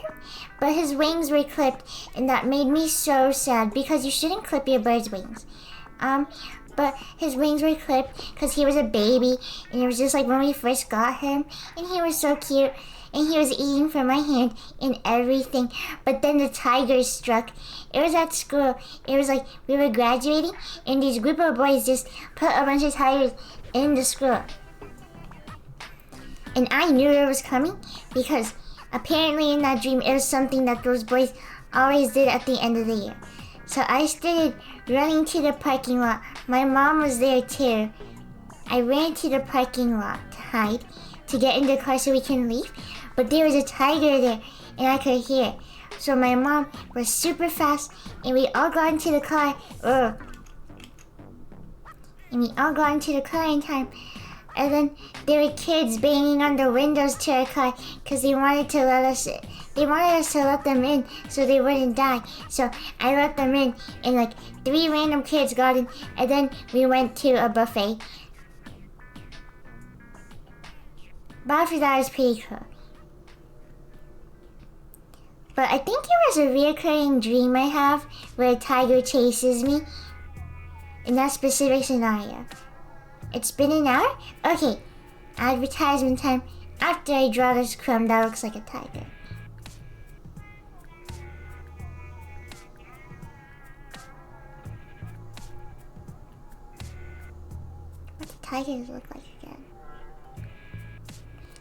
But his wings were clipped. And that made me so sad. Because you shouldn't clip your bird's wings. But his wings were clipped because he was a baby. And it was just like when we first got him. And he was so cute. And he was eating from my hand and everything. But then the tigers struck. It was at school. It was like we were graduating. And these group of boys just put a bunch of tigers in the school. And I knew it was coming because apparently in that dream it was something that those boys always did at the end of the year. So I started running to the parking lot. My mom was there too. I ran to the parking lot to hide, to get in the car so we can leave. But there was a tiger there and I could hear it. So my mom was super fast and we all got into the car. And we all got into the car in time. And then there were kids banging on the windows to our car because they wanted us to let them in so they wouldn't die. So I let them in and like 3 random kids got in and then we went to a buffet. But after that, it was pretty cool. But I think it was a reoccurring dream I have where a tiger chases me in that specific scenario. It's been an hour? Okay, advertisement time. After I draw this crumb that looks like a tiger. What do tigers look like again?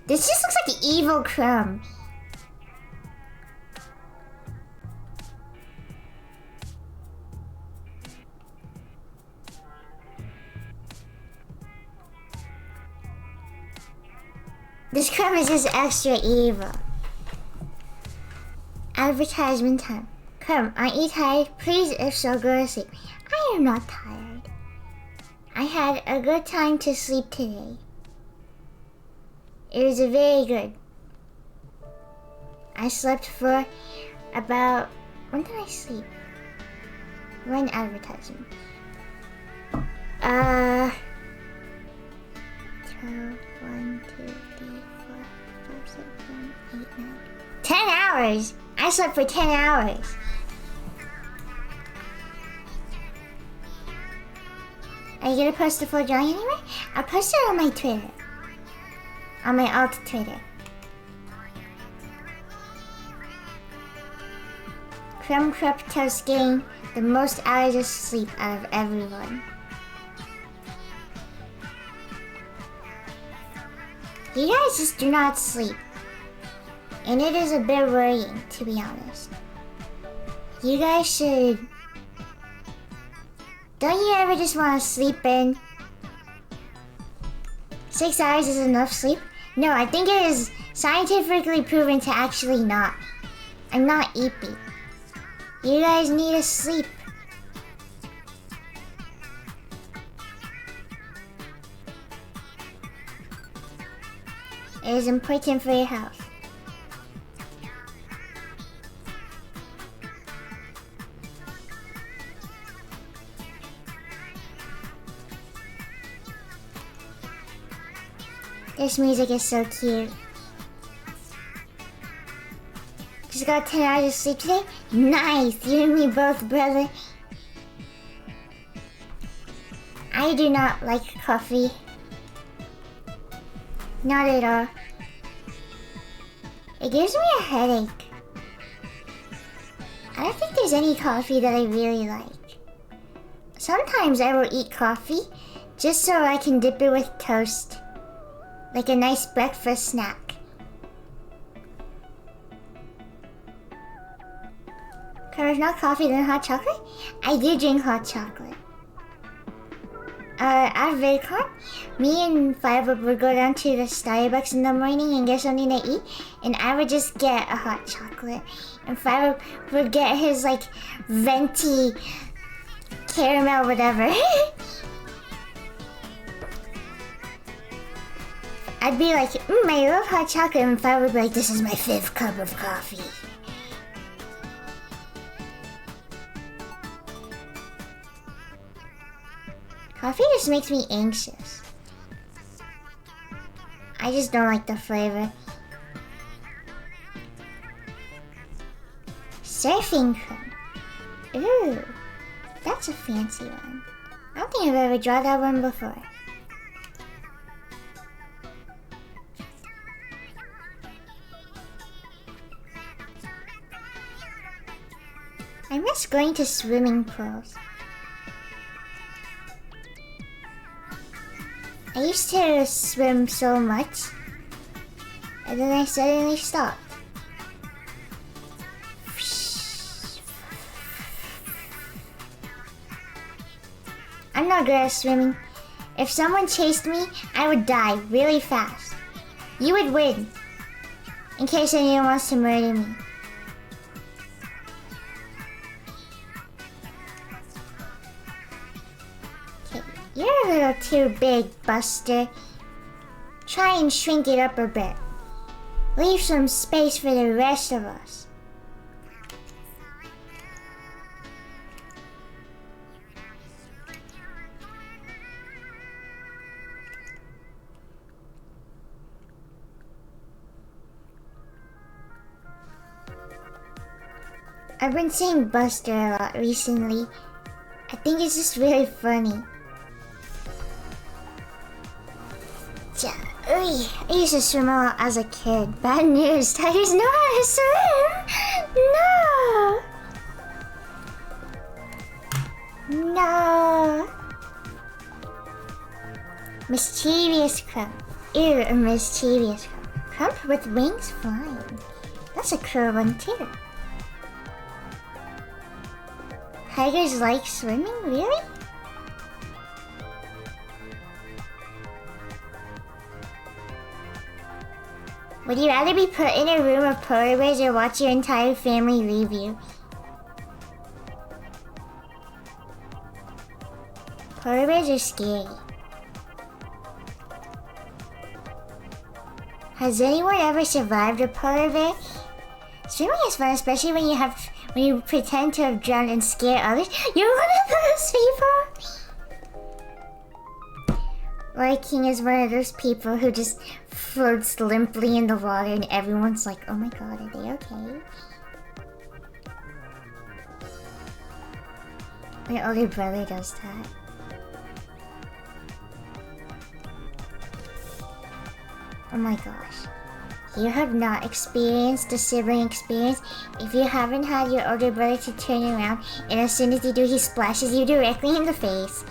This just looks like an evil crumb. This crumb is just extra evil. Advertisement time. Crumb, aren't you tired? Please, if so, go to sleep. I am not tired. I had a good time to sleep today. It was very good. I slept for about... When did I sleep? Run advertisement. 12, 1, 2, 3, 4, 5, 6, 7, 8, 9. 10 hours! I slept for 10 hours. Are you gonna post the full drawing anywhere? I'll post it on my Twitter. On my alt Twitter. Crumb Toast getting the most hours of sleep out of everyone. You guys just do not sleep. And it is a bit worrying, to be honest. You guys should... Don't you ever just want to sleep in? 6 hours is enough sleep? No, I think it is scientifically proven to actually not. I'm not eepy. You guys need to sleep. It is important for your health. This music is so cute. Just got 10 hours of sleep today? Nice! You and me both, brother. I do not like coffee. Not at all. It gives me a headache. I don't think there's any coffee that I really like. Sometimes I will eat coffee just so I can dip it with toast. Like a nice breakfast snack. If not coffee, then hot chocolate? I do drink hot chocolate. At VidCon, me and Fiverr would go down to the Starbucks in the morning and get something to eat, and I would just get a hot chocolate, and Fiverr would get his like venti caramel whatever. I'd be like, I love hot chocolate, and Fiverr would be like, this is my 5th cup of coffee. Coffee just makes me anxious. I just don't like the flavor. Surfing cream. Ooh, that's a fancy one. I don't think I've ever drawn that one before. I miss going to swimming pools. I used to swim so much, and then I suddenly stopped. I'm not good at swimming. If someone chased me, I would die really fast. You would win, in case anyone wants to murder me. You're a little too big, Buster. Try and shrink it up a bit. Leave some space for the rest of us. I've been saying Buster a lot recently. I think it's just really funny. Yeah, I used to swim a lot as a kid. Bad news, tigers know how to swim! No! No! Mischievous Crump. Ew, a mischievous Crump. Crump with wings flying. That's a cool one too. Tigers like swimming? Really? Would you rather be put in a room of polar bears or watch your entire family leave you? Polar bears are scary. Has anyone ever survived a polar bear? Swimming is fun, especially when you pretend to have drowned and scare others. You're one of those people! Roy King is one of those people who just floats limply in the water and everyone's like, oh my god, are they okay? My older brother does that. Oh my gosh. You have not experienced the sibling experience if you haven't had your older brother to turn around and as soon as you do, he splashes you directly in the face.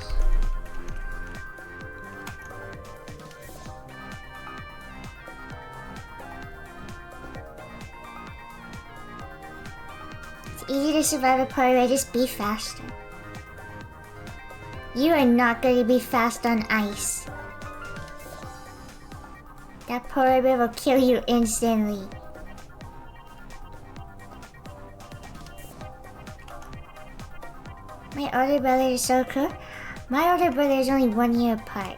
It's easy to survive a polar bear, just be faster. You are not going to be fast on ice. That polar bear will kill you instantly. My older brother is so cool. My older brother is only 1 year apart,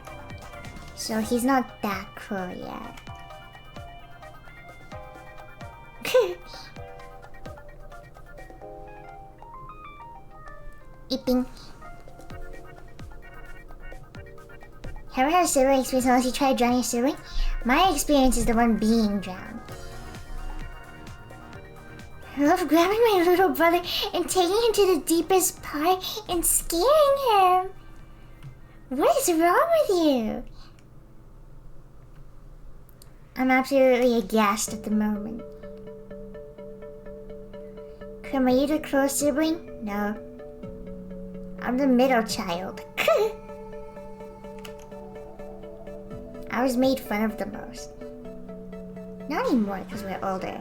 so he's not that cool yet. Eating. Haven't had a sibling experience unless you try drowning a sibling? My experience is the one being drowned. I love grabbing my little brother and taking him to the deepest part and scaring him. What is wrong with you? I'm absolutely aghast at the moment. Krim, are you the close sibling? No. I'm the middle child. I was made fun of the most. Not anymore because we're older.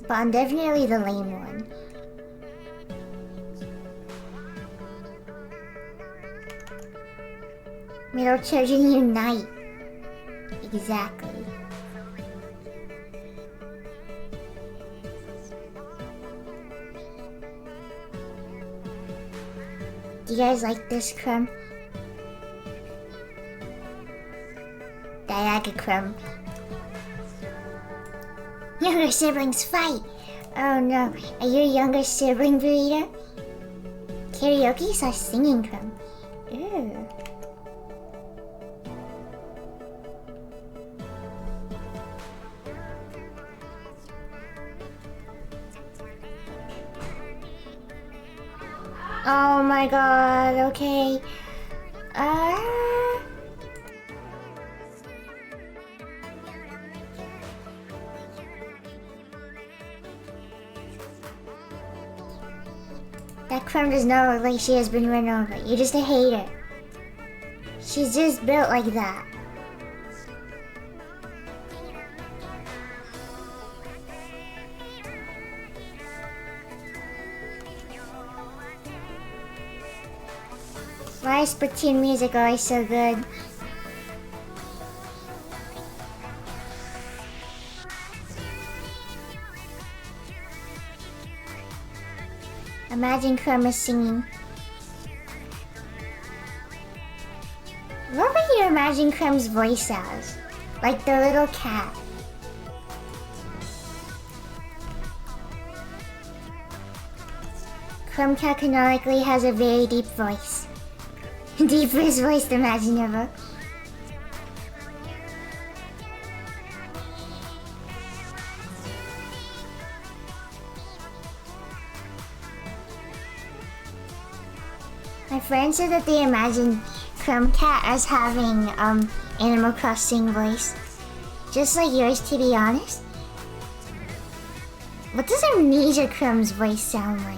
But I'm definitely the lame one. Middle children unite. Exactly. Do you guys like this crumb? Diaga crumb. Younger siblings fight! Oh no, are you a younger sibling, Burrito? Karaoke/singing crumb. Ew. Oh my god, okay. That crumb does not look like she has been run over. You're just a hater. She's just built like that. Why is Splatoon music always so good? Imagine Crumb is singing. What would you imagine Crumb's voice as? Like the little cat. Crumb Cat canonically has a very deep voice. Deepest voice imaginable. My friends said that they imagine Crumb Cat as having Animal Crossing voice. Just like yours, to be honest. What does Amnesia Crumb's voice sound like?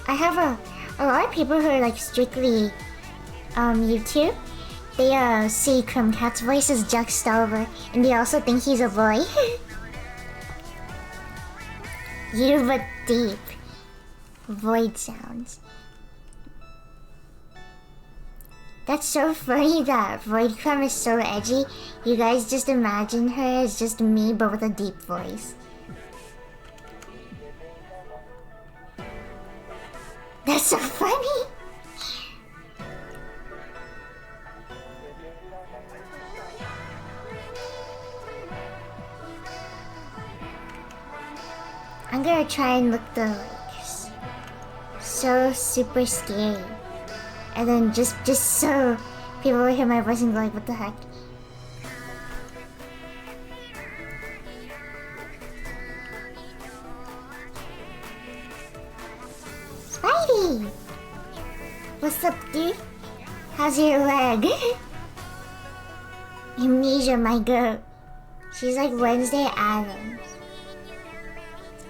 I have a lot of people who are like strictly YouTube. They see Crumb Cat's voice as Jack Stolber, and they also think he's a boy. You but deep void sounds. That's so funny that Void Crumb is so edgy. You guys just imagine her as just me but with a deep voice. That's so funny! I'm gonna try and look the so super scary. And then just so people will hear my voice and go like, what the heck? Spidey! What's up, dude? How's your leg? Amnesia, my goat. She's like Wednesday Addams.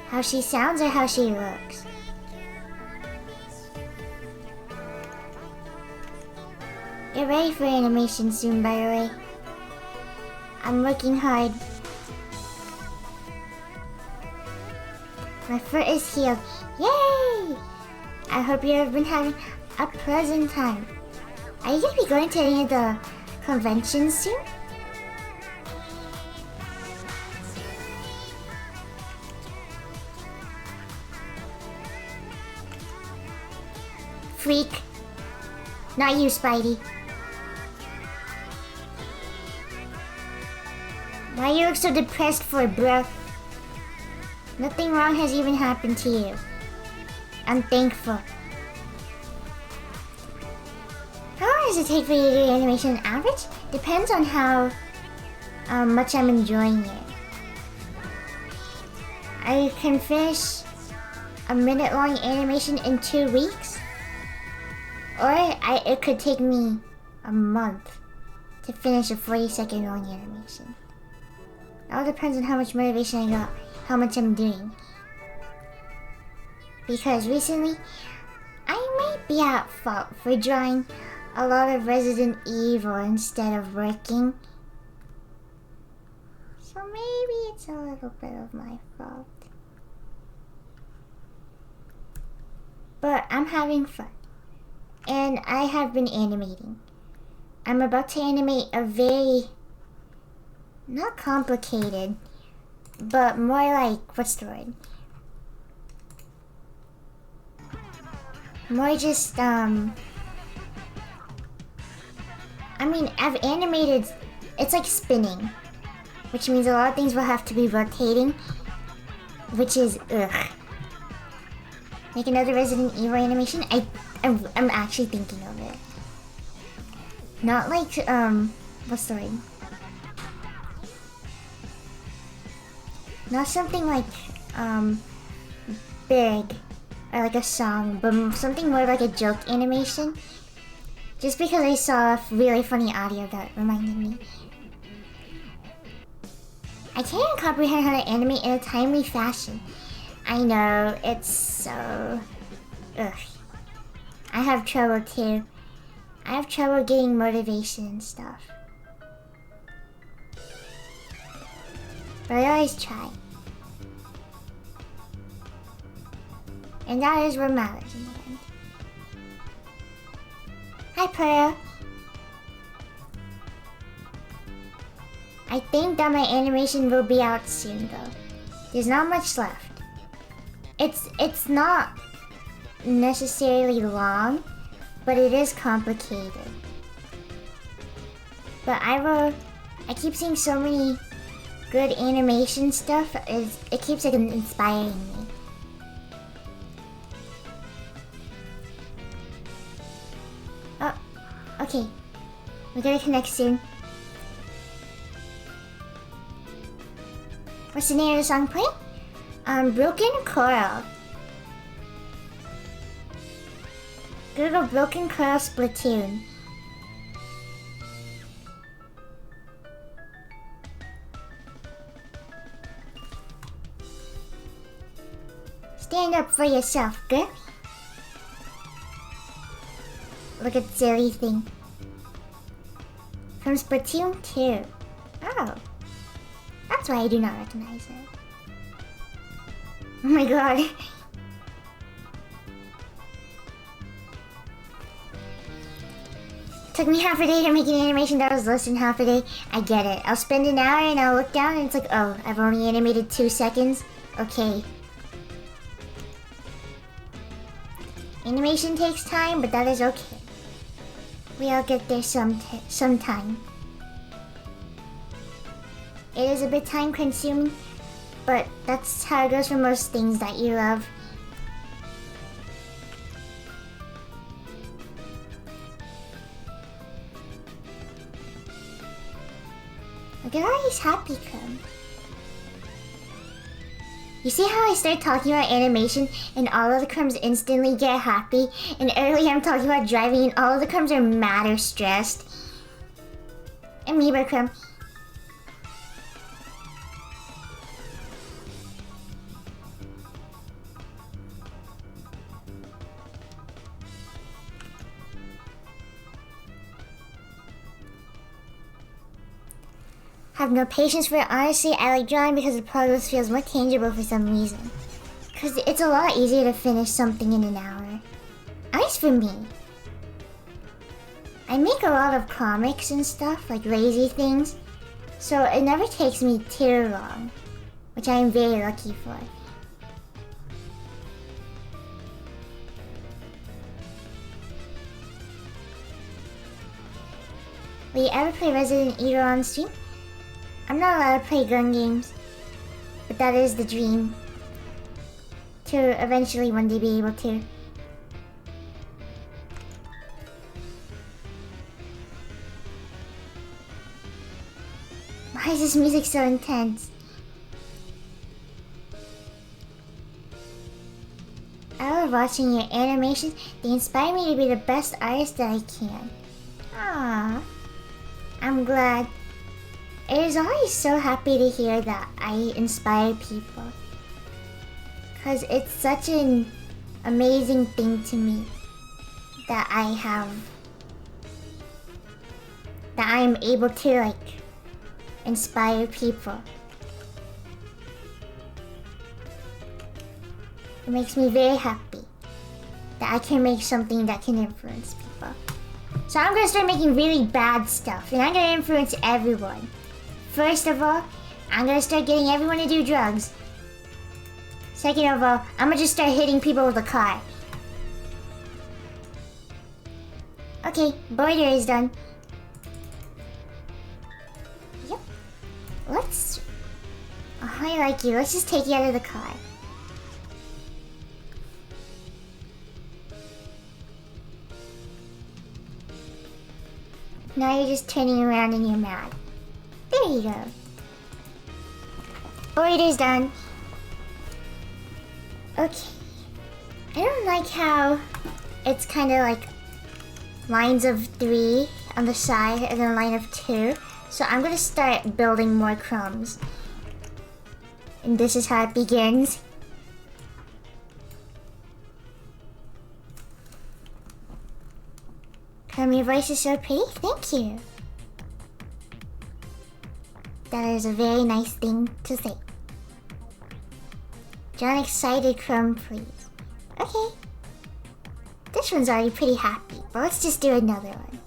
How she sounds or how she looks? Get ready for animation soon, by the way. I'm working hard. My foot is healed. Yay! I hope you have been having a pleasant time. Are you gonna be going to any of the conventions soon? Freak. Not you, Spidey. Why you look so depressed for, bruh? Nothing wrong has even happened to you. I'm thankful. How long does it take for you to do animation? Average? Depends on how much I'm enjoying it. I can finish a minute-long animation in 2 weeks. Or it could take me a month to finish a 40-second long animation. It all depends on how much motivation I got, how much I'm doing. Because recently, I might be at fault for drawing a lot of Resident Evil instead of working. So maybe it's a little bit of my fault. am having fun. And I have been animating. I'm about to animate a very, not complicated, but more like, what's the word? More just, I mean, I've animated, it's like spinning, which means a lot of things will have to be rotating, which is, ugh. Make another Resident Evil animation? I'm actually thinking of it. Not like, what's the word? Not something like, big, or like a song, but something more like a joke animation. Just because I saw a really funny audio that reminded me. I can't even comprehend how to animate in a timely fashion. I know, it's so... ugh. I have trouble too. I have trouble getting motivation and stuff. But I always try. And that is what matters in the end. Hi, Pearl. I think that my animation will be out soon though. There's not much left. It's not necessarily long, but it is complicated. But I keep seeing so many good animation stuff, it keeps like inspiring me. Oh, okay. We gotta connect soon. What's the name of the song playing? Broken Coral. Google Broken Coral Splatoon. Stand up for yourself, girl. Look at silly thing. From Splatoon 2. Oh. That's why I do not recognize it. Oh my god. Took me half a day to make an animation that was less than half a day. I get it. I'll spend an hour and I'll look down and it's like, oh, I've only animated 2 seconds. Okay. Animation takes time, but that is okay. We all get there sometime. It is a bit time consuming, but that's how it goes for most things that you love. Look at all these happy crumbs. You see how I start talking about animation and all of the crumbs instantly get happy? And earlier I'm talking about driving and all of the crumbs are mad or stressed. Amoeba crumb. Have no patience for it. Honestly, I like drawing because the progress feels more tangible for some reason. Because it's a lot easier to finish something in an hour. At least for me. I make a lot of comics and stuff, like lazy things. So it never takes me too long. Which I am very lucky for. Will you ever play Resident Evil on stream? I'm not allowed to play gun games, but that is the dream. To eventually one day be able to. Why is this music so intense? I love watching your animations. They inspire me to be the best artist that I can. Aww. I'm glad. It is always so happy to hear that I inspire people. Because it's such an amazing thing to me that I'm able to like inspire people. It makes me very happy. that I can make something that can influence people. So I'm gonna start making really bad stuff, and I'm gonna influence everyone. First of all, I'm gonna start getting everyone to do drugs. Second of all, I'm gonna just start hitting people with a car. Okay, border is done. Yep. Let's... Oh, I like you. Let's just take you out of the car. Now you're just turning around and you're mad. There you go. Border's done. Okay. I don't like how it's kind of like lines of 3 on the side and then a line of 2. So I'm gonna start building more crumbs. And this is how it begins. Your voice is so pretty. Thank you. That is a very nice thing to say. John excited crumb, please. Okay. This one's already pretty happy, but let's just do another one.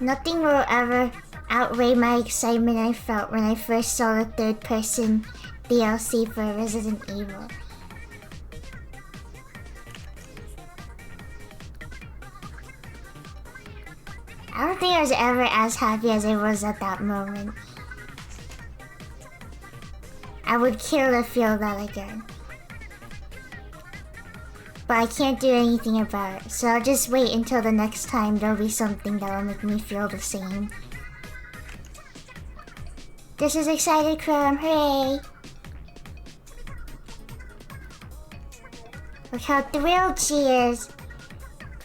Nothing will ever outweigh my excitement I felt when I first saw the third-person DLC for Resident Evil. I don't think I was ever as happy as I was at that moment. I would kill to feel that again. But I can't do anything about it, so I'll just wait until the next time there'll be something that'll make me feel the same. This is excited Crumb, hooray! Look how thrilled she is!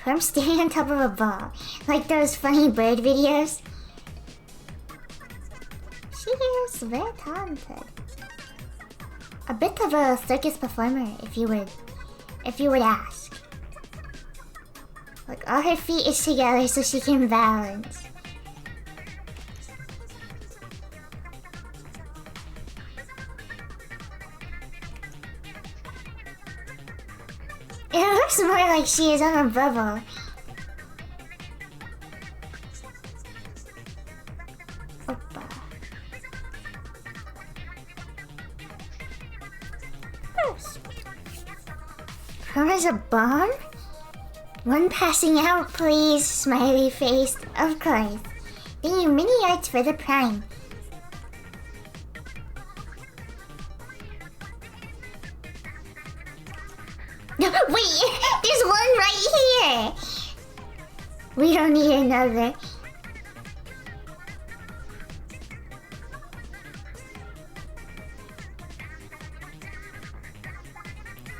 Crumb's standing on top of a ball, like those funny bird videos. She is very talented. A bit of a circus performer, if you would ask. Like all her feet is together so she can balance. It looks more like she is on a bubble. Opa. Crumb is a bomb? One passing out, please, smiley face. Of course. Thank you, mini arts for the prime. No, wait! There's one right here! We don't need another.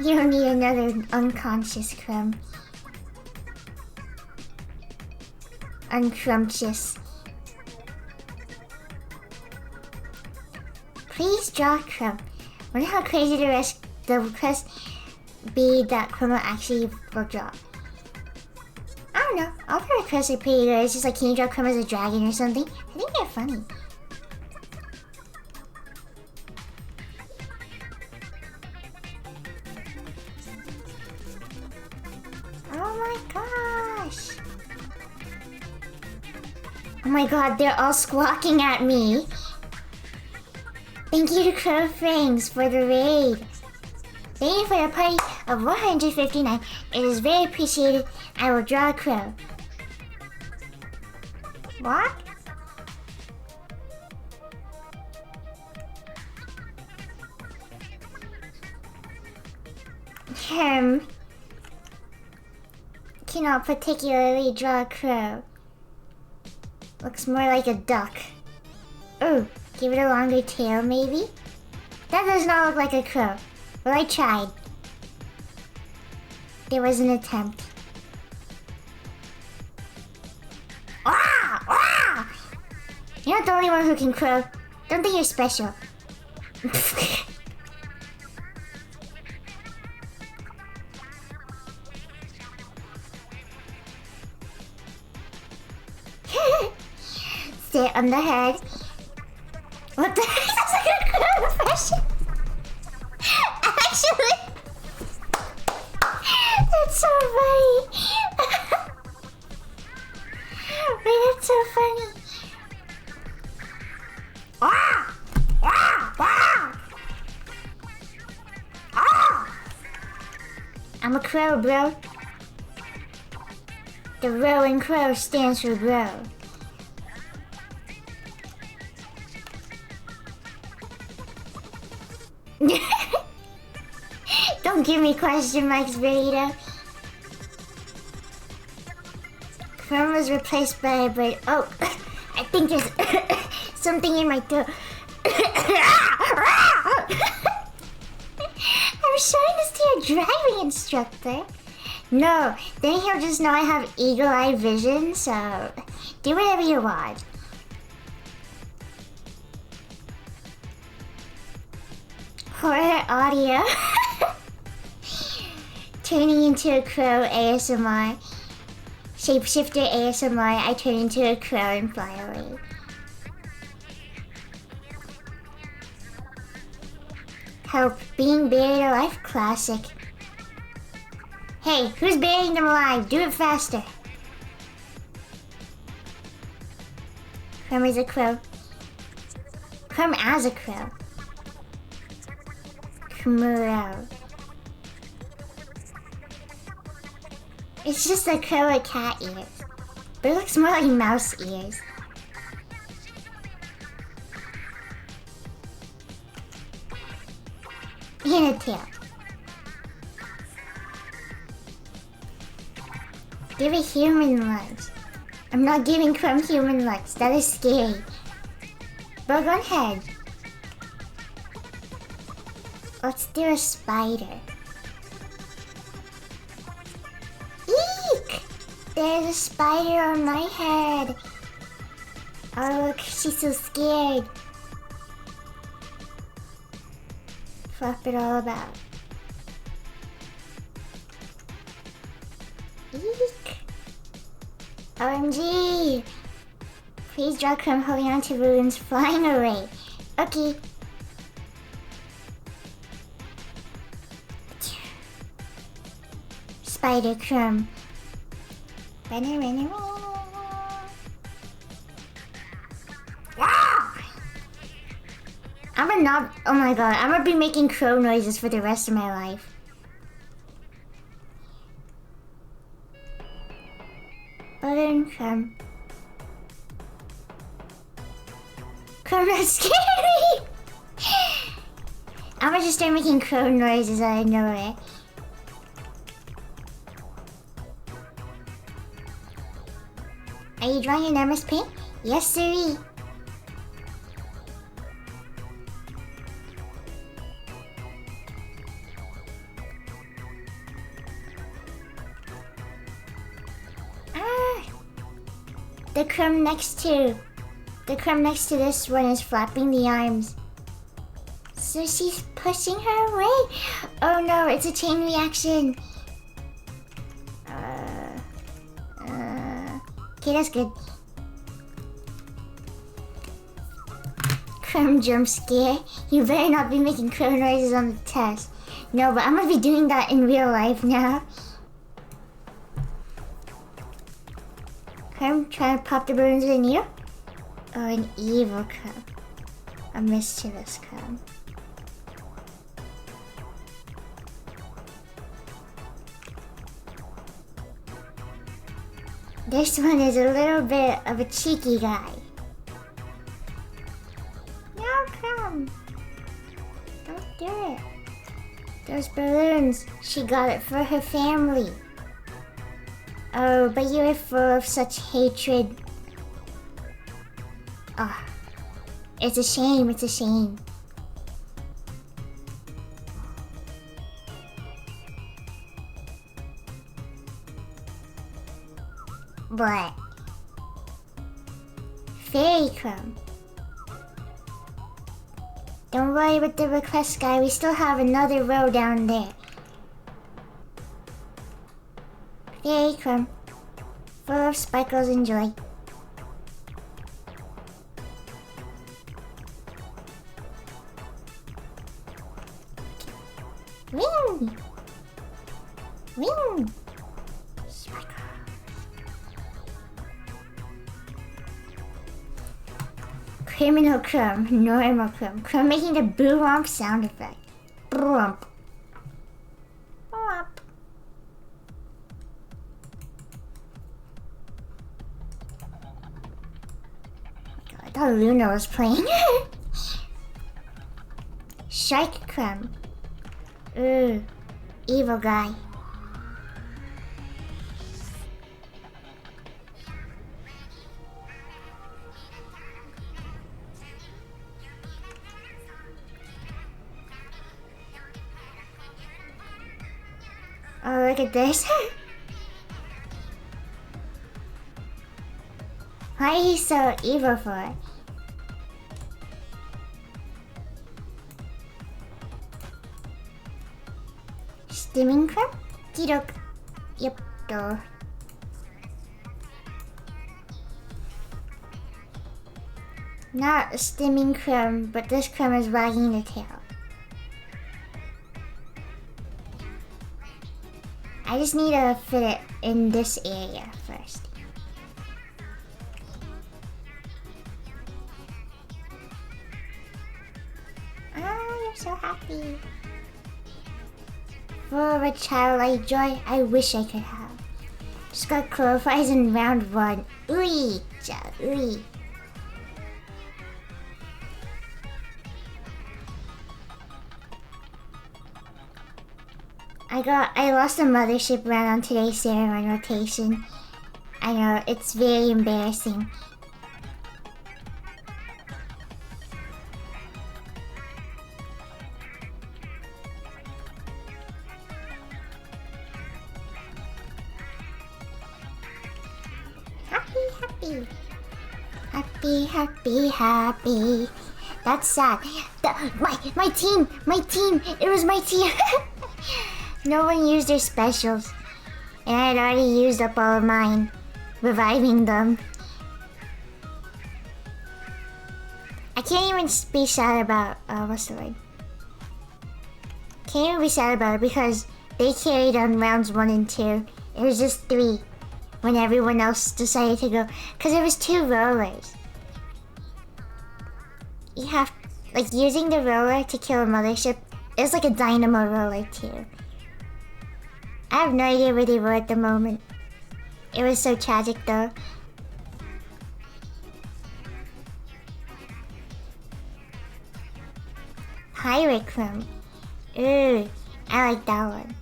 You don't need another unconscious crumb. Uncrumptious. Please draw crumb. Wonder how crazy the request be that crumb will actually will draw. I don't know. All the requests are pretty good. It's just like, can you draw crumb as a dragon or something? I think they're funny. Oh my gosh. Oh my god, they're all squawking at me. Thank you to Crow Fangs for the raid. Thank you for the party of 159. It is very appreciated. I will draw a crow. What? Cannot particularly draw a crow. Looks more like a duck. Oh, give it a longer tail maybe? That does not look like a crow. Well, I tried. There was an attempt. Ah! Ah! You're not the only one who can crow. Don't think you're special. placed it on the head. What the heck? That's like a crow impression. Actually, that's so funny. Wait, that's so funny. Ah! Ah! Ah! Ah! I'm a crow, bro. The row in crow stands for bro. Don't give me question marks, burrito. Crow was replaced by a bird. Oh, I think there's something in my throat. I'm trying to see a driving instructor. No, then he'll just know I have eagle-eye vision, so do whatever you want. Horror audio. Turning into a crow ASMR. Shapeshifter ASMR, I turn into a crow and fly away. Help, being buried alive classic. Hey, who's burying them alive? Do it faster. Crumb is a crow. Crumb as a crow. Crow. It's just a crow with cat ears. But it looks more like mouse ears. And a tail. Give a human lunch. I'm not giving Crumb human lunch. That is scary. Bug on head. Let's do a spider. Eek! There's a spider on my head. Oh look, she's so scared. Flop it all about. Eek! OMG! Please draw Crumb holding on to balloons flying away. Okay. Spider Crumb. I'm gonna not. Oh my god, I'm gonna be making crow noises for the rest of my life. Balloon Crumb. Crumb, that's scary! I'm gonna just start making crow noises out of nowhere. Are you drawing an MS Paint? Yes, sirree. The crumb next to this one is flapping the arms. So she's pushing her away. Oh no, it's a chain reaction. Okay, that's good. Crumb jump scare. You better not be making crow noises on the test. No, but I'm gonna be doing that in real life now. Crumb trying to pop the balloons in you? Oh, an evil crumb. A mischievous crumb. This one is a little bit of a cheeky guy. No, Crumb. Don't do it. Those balloons, she got it for her family. Oh, but you are full of such hatred. Oh, it's a shame, it's a shame. But Fairy Crumb. Don't worry with the request guy, we still have another row down there. Fairy Crumb, full of sparkles and joy. Criminal Crumb, normal Crumb. Crumb making the boo romp sound effect. Brump. Brump. I thought Luna was playing. Shark Crumb. Ooh, evil guy. Oh, look at this. Why are you so evil for? Steaming crab? Tidok. Yep, duh. Not a steaming crumb, but this crumb is wagging the tail. I just need to fit it in this area first. Ah, you're so happy. Full of a childlike joy I wish I could have. Just got clarifies in round 1. Ooey, ooey. I lost a mothership round on today's ceremony rotation. I know, it's very embarrassing. Happy. Happy, happy, happy. That's sad. My team! It was my team! No one used their specials. And I had already used up all of mine, reviving them. I can't even be sad about, what's the word? Can't even be sad about it because they carried on rounds 1 and 2. It was just 3 when everyone else decided to go. Because there was 2 rollers. You have, like, using the roller to kill a mothership is like a dynamo roller too. I have no idea where they were at the moment. It was so tragic though. Pirate Crumb. Ooh, I like that one.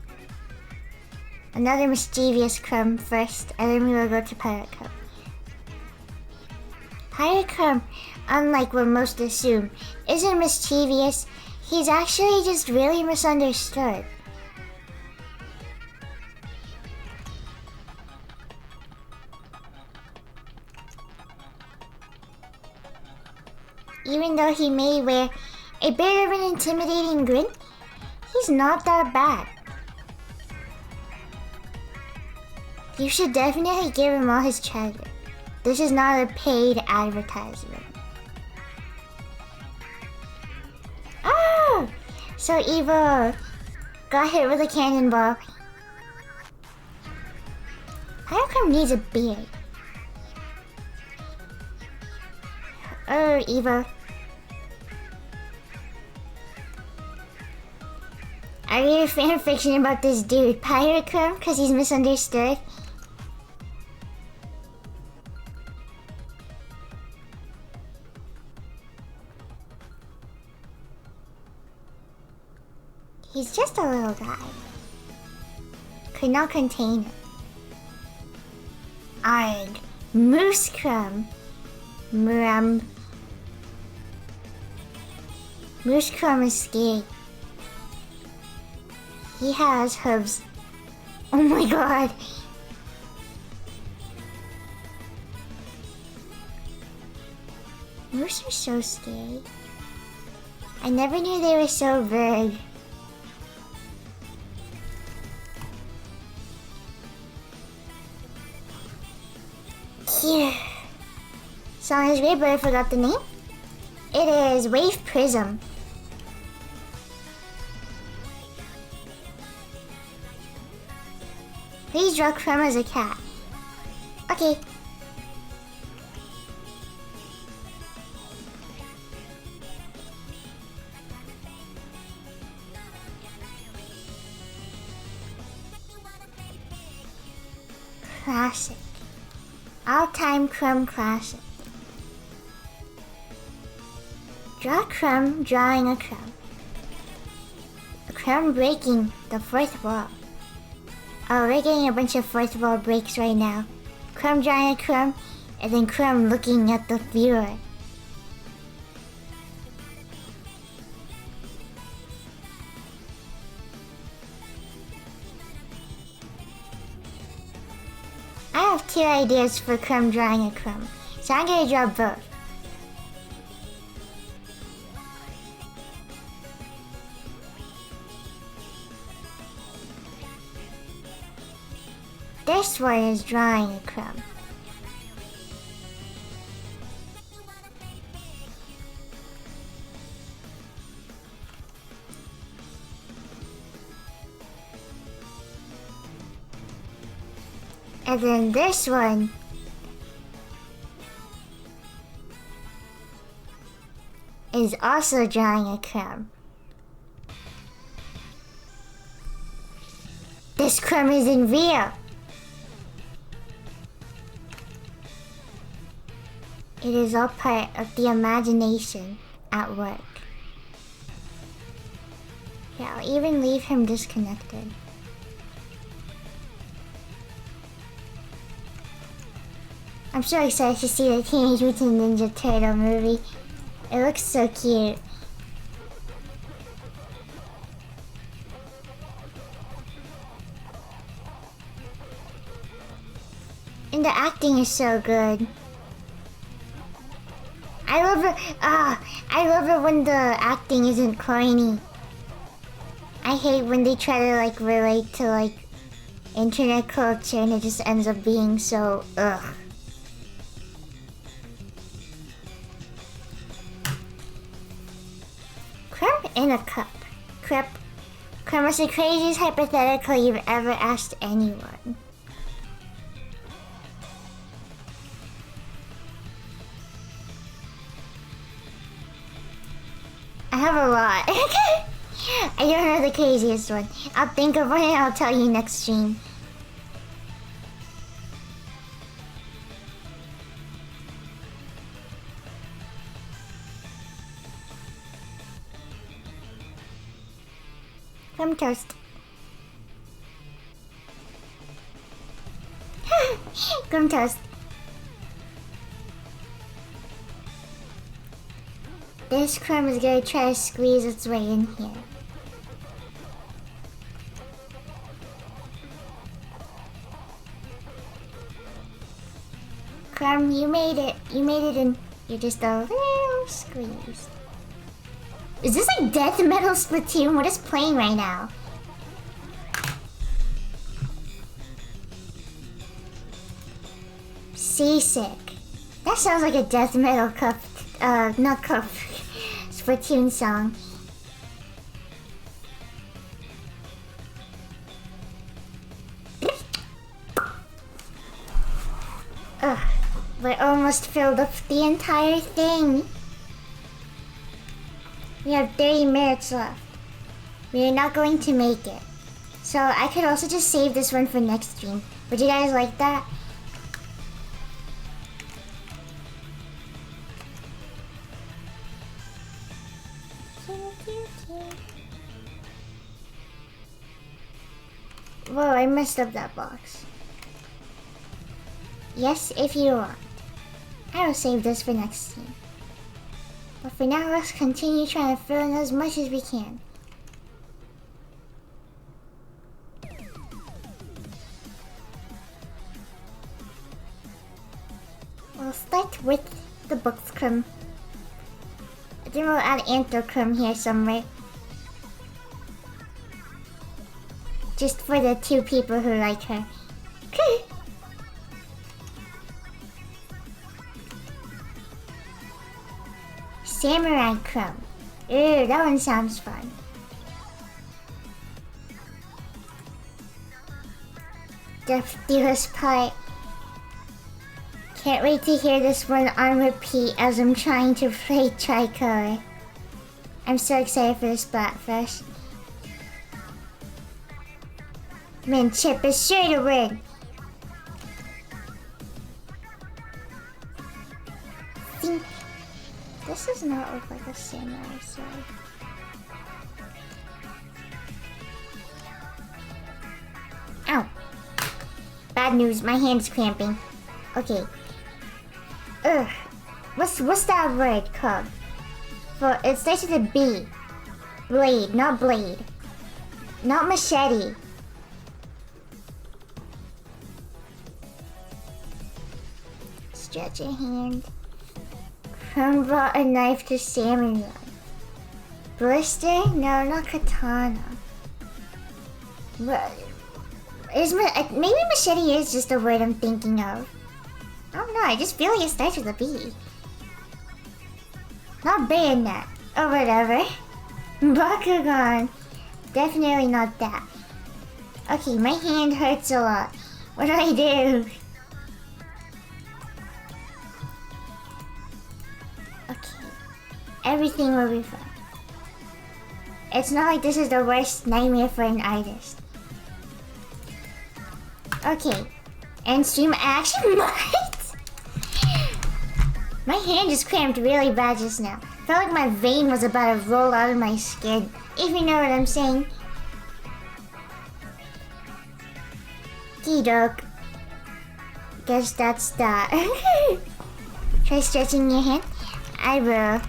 Another mischievous Crumb first, and then we will go to Pirate Crumb. Pirate Crumb, unlike what most assume, isn't mischievous. He's actually just really misunderstood. Even though he may wear a bit of an intimidating grin, he's not that bad. You should definitely give him all his treasure. This is not a paid advertisement. Oh! So evil. Got hit with a cannonball. How come needs a beard? Oh, evil. I read a fanfiction about this dude, Pirate Crumb, because he's misunderstood. He's just a little guy. Could not contain it. Arg. Moose Crumb. Moose Crumb is scary. He has hooves. Oh my god. Moose are so scary. I never knew they were so big. Here. Song is great, but I forgot the name. It is Wave Prism. Please draw Crumb as a cat. Okay. classic. All-time Crumb classic. Draw Crumb drawing a crumb. A crumb breaking the fourth wall. Oh, we're getting a bunch of fourth wall breaks right now. Crumb drawing a crumb, and then Crumb looking at the viewer. I have 2 ideas for Crumb drawing a crumb, so I'm gonna draw both. This one is drawing a crumb. And then this one is also drawing a crumb. This crumb isn't real. It is all part of the imagination at work. Yeah, I'll even leave him disconnected. I'm so excited to see the Teenage Mutant Ninja Turtle movie. It looks so cute. And the acting is so good. I love it. I love it when the acting isn't corny. I hate when they try to like relate to like internet culture and it just ends up being so ugh. Crumb in a cup. Crumb is the craziest hypothetical you've ever asked anyone. I have a lot. I don't know the craziest one. I'll think of one and I'll tell you next stream. Crumb toast. Crumb toast. This crumb is gonna try to squeeze its way in here. Crumb, you made it. You made it in. You're just a little squeezed. Is this like Death Metal Splatoon? What is playing right now? Seasick. That sounds like a Death Metal cup. Not cup. Splatoon song. Ugh. We almost filled up the entire thing. We have 30 minutes left. We are not going to make it. So I could also just save this one for next stream. Would you guys like that? Whoa, I messed up that box. Yes, if you want. I will save this for next stream. But for now, let's continue trying to fill in as much as we can. We'll start with the books crumb. Then we'll add Anthrochrome here somewhere. Just for the 2 people who like her. Samurai Crumb. Ew, that one sounds fun. The deepest part. Can't wait to hear this one on repeat as I'm trying to play Tricolor. I'm so excited for this Splatfest. Man, Chip is sure to win. think this does not look like a samurai sword. Ow. Bad news, my hand's cramping. Okay. Ugh. What's that word called? For it starts with a B. Blade, not blade. Not machete. Stretch your hand. From brought a knife to salmon run. Blister? No, not katana. What? Maybe machete is just the word I'm thinking of. I don't know, I just feel like it starts with a B. Not bayonet, or whatever. Bakugan. Definitely not that. Okay, my hand hurts a lot. What do I do? Okay. Everything will be fine. It's not like this is the worst nightmare for an artist. Okay. End stream action. What? My hand just cramped really bad just now. Felt like my vein was about to roll out of my skin. If you know what I'm saying. Kidok. Guess that's that. Try stretching your hand. I will.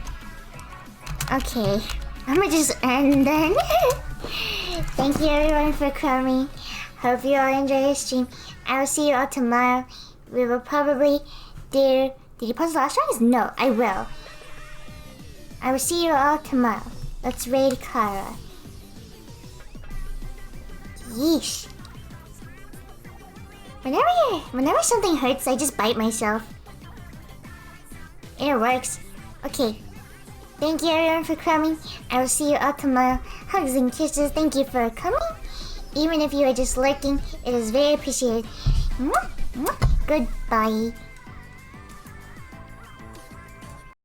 Okay. I'ma just end then. Thank you everyone for coming. Hope you all enjoy the stream. I will see you all tomorrow. We will probably do... Did you pause the last one? No, I will. I will see you all tomorrow. Let's raid Kara. Yeesh. Whenever something hurts, I just bite myself. It works. Okay. Thank you everyone for coming. I will see you all tomorrow. Hugs and kisses. Thank you for coming. Even if you are just lurking, it is very appreciated. Mwah, mwah. Goodbye.